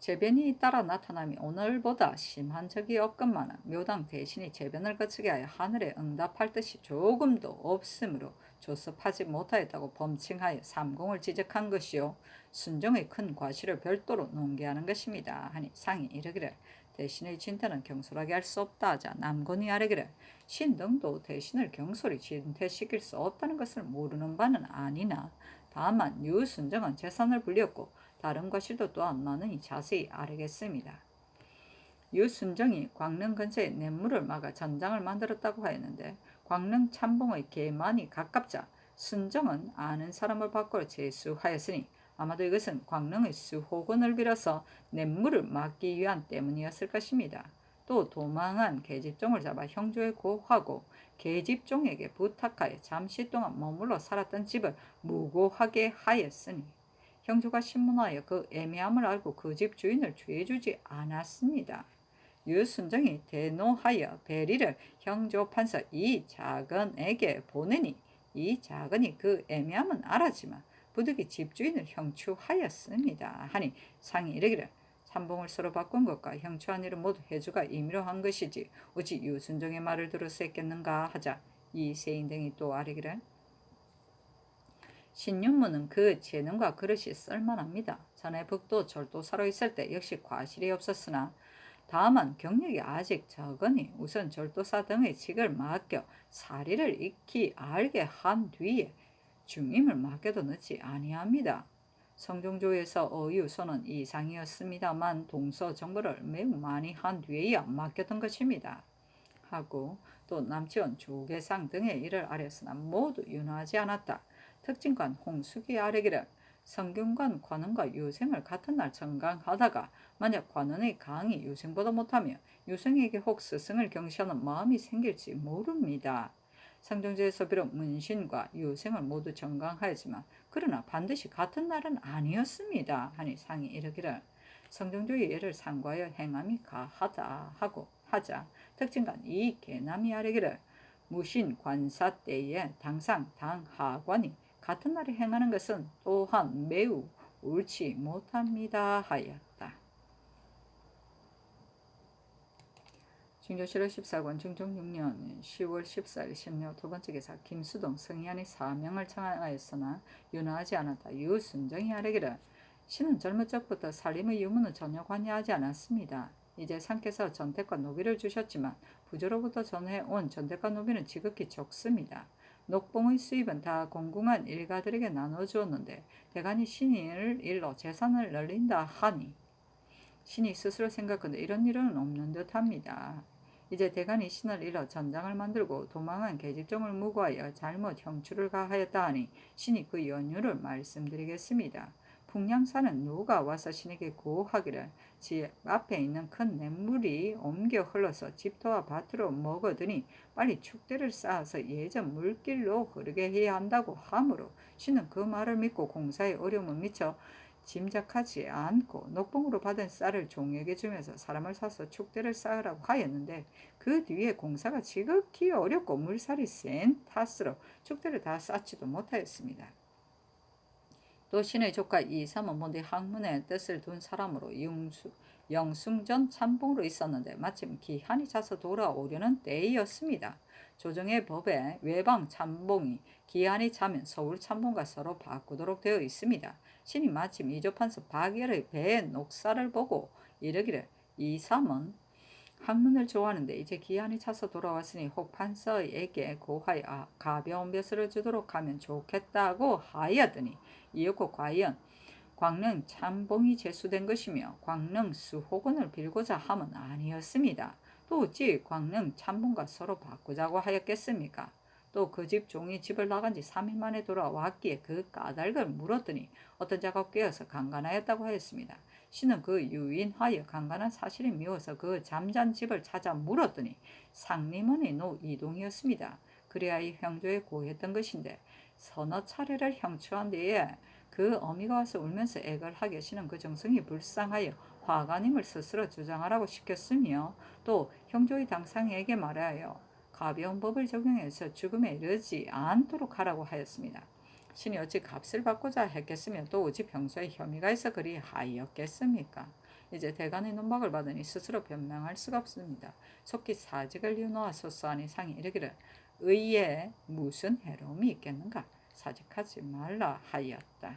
재변이 따라 나타남이 오늘보다 심한 적이 없건만은 묘당 대신이 재변을 거치게 하여 하늘에 응답할 뜻이 조금도 없으므로 조습하지 못하였다고 범칭하여 삼공을 지적한 것이요 순정의 큰 과실을 별도로 논개하는 것입니다. 하니 상이 이르기를 대신의 진퇴는 경솔하게 할 수 없다 하자 남곤이 아뢰기를 신등도 대신을 경솔히 진퇴시킬 수 없다는 것을 모르는 바는 아니나 다만 유순정은 재산을 불렸고 다른 과실도 또한 많으니 자세히 알겠습니다. 유순정이 광릉 근처에 냇물을 막아 전장을 만들었다고 하였는데 광릉 참봉의 계만이 가깝자 순정은 아는 사람을 바꾸어 제수하였으니 아마도 이것은 광릉의 수호군을 빌어서 냇물을 막기 위한 때문이었을 것입니다. 또 도망한 계집종을 잡아 형조에 고하고 계집종에게 부탁하여 잠시 동안 머물러 살았던 집을 무고하게 하였으니 형조가 신문하여 그 애매함을 알고 그 집 주인을 죄주지 않았습니다. 유순정이 대노하여 배리를 형조 판서 이작은에게 보내니 이작은이 그 애매함은 알았지만 부득이 집주인을 형추하였습니다. 하니 상이 이르기를 참봉을 서로 바꾼 것과 형추한 일은 모두 해주가 임의로 한 것이지 어찌 유순정의 말을 들어서 했겠는가 하자 이세인 등이 또 아뢰기를 신윤무는 그 재능과 그릇이 쓸만합니다. 전에 북도 절도사로 있을 때 역시 과실이 없었으나 다만 경력이 아직 적으니 우선 절도사 등의 직을 맡겨 사리를 익히 알게 한 뒤에 중임을 맡겨도 늦지 아니합니다. 성종조에서 어유소는 이상이었습니다만 동서 정보를 매우 많이 한 뒤에야 맡겼던 것입니다. 하고 또 남치원 조계상 등의 일을 아뢰었으나 모두 윤하지 않았다. 특진관 홍숙이 아뢰기를 성균관 관원과 유생을 같은 날 청강하다가 만약 관원의 강이 유생보다 못하며 유생에게 혹 스승을 경시하는 마음이 생길지 모릅니다. 상종제에서 비록 문신과 유생을 모두 정강하였지만 그러나 반드시 같은 날은 아니었습니다. 하니 상이 이르기를 성종조의 예를 상과하여 행함이 가하다 하고 하자 특진관 이계남이 아뢰기를 무신 관사 때에 당상 당하관이 같은 날에 행하는 것은 또한 매우 옳지 못합니다 하였다. 중종 7월 14권 중종 6년 10월 14일 신묘 두 번째 기사 김수동 성희안이 사명을 청하였으나 윤하지 않았다. 유순정이 아뢰기를 신은 젊은 적부터 살림의 유무는 전혀 관여하지 않았습니다. 이제 상께서 전택과 노비를 주셨지만 부조로부터 전해온 전택과 노비는 지극히 적습니다. 녹봉의 수입은 다 공궁한 일가들에게 나눠주었는데 대간이 신을 일러 재산을 늘린다 하니 신이 스스로 생각하는데 이런 일은 없는 듯합니다. 이제 대간이 신을 잃어 전장을 만들고 도망한 계집종을 무고하여 잘못 형추를 가하였다 하니 신이 그 연유를 말씀드리겠습니다. 풍량사는 누가 와서 신에게 구하기를 집 앞에 있는 큰 냇물이 옮겨 흘러서 집터와 밭으로 먹어드니 빨리 축대를 쌓아서 예전 물길로 흐르게 해야 한다고 하므로 신은 그 말을 믿고 공사에 어려움을 미쳐 짐작하지 않고 녹봉으로 받은 쌀을 종에게 주면서 사람을 사서 축대를 쌓으라고 하였는데 그 뒤에 공사가 지극히 어렵고 물살이 센 탓으로 축대를 다 쌓지도 못하였습니다. 또 신의 조카 이삼은 본디 학문에 뜻을 둔 사람으로 영숭전 참봉으로 있었는데 마침 기한이 차서 돌아오려는 때이었습니다. 조정의 법에 외방 참봉이 기한이 차면 서울 참봉과 서로 바꾸도록 되어 있습니다. 신이 마침 이조판서 박열의 배의 녹사를 보고 이르기를 이삼은 학문을 좋아하는데 이제 기한이 차서 돌아왔으니 혹 판서에게 고하여 가벼운 벼슬을 주도록 하면 좋겠다고 하였더니 이윽고 과연 광릉 참봉이 제수된 것이며 광릉 수호군을 빌고자 함은 아니었습니다. 또 어찌 광릉 참봉과 서로 바꾸자고 하였겠습니까? 또 그 집 종이 집을 나간 지 3일 만에 돌아왔기에 그 까닭을 물었더니 어떤 자가 꿰어서 강간하였다고 하였습니다. 신은 그 유인하여 강간한 사실이 미워서 그 잠잔 집을 찾아 물었더니 상림원의 노 이동이었습니다. 그래야 이 형조에 고했던 것인데 서너 차례를 형추한 뒤에 그 어미가 와서 울면서 애걸하게 신은 그 정성이 불쌍하여 화가님을 스스로 주장하라고 시켰으며 또 형조의 당상에게 말하여 가벼운 법을 적용해서 죽음에 이르지 않도록 하라고 하였습니다. 신이 어찌 값을 받고자 했겠으며 또 어찌 평소에 혐의가 있어 그리 하였겠습니까? 이제 대간의 논박을 받으니 스스로 변명할 수가 없습니다. 속히 사직을 이유놓아소서 하니 상이 이르기를 의에 무슨 해로움이 있겠는가? 사직하지 말라 하였다.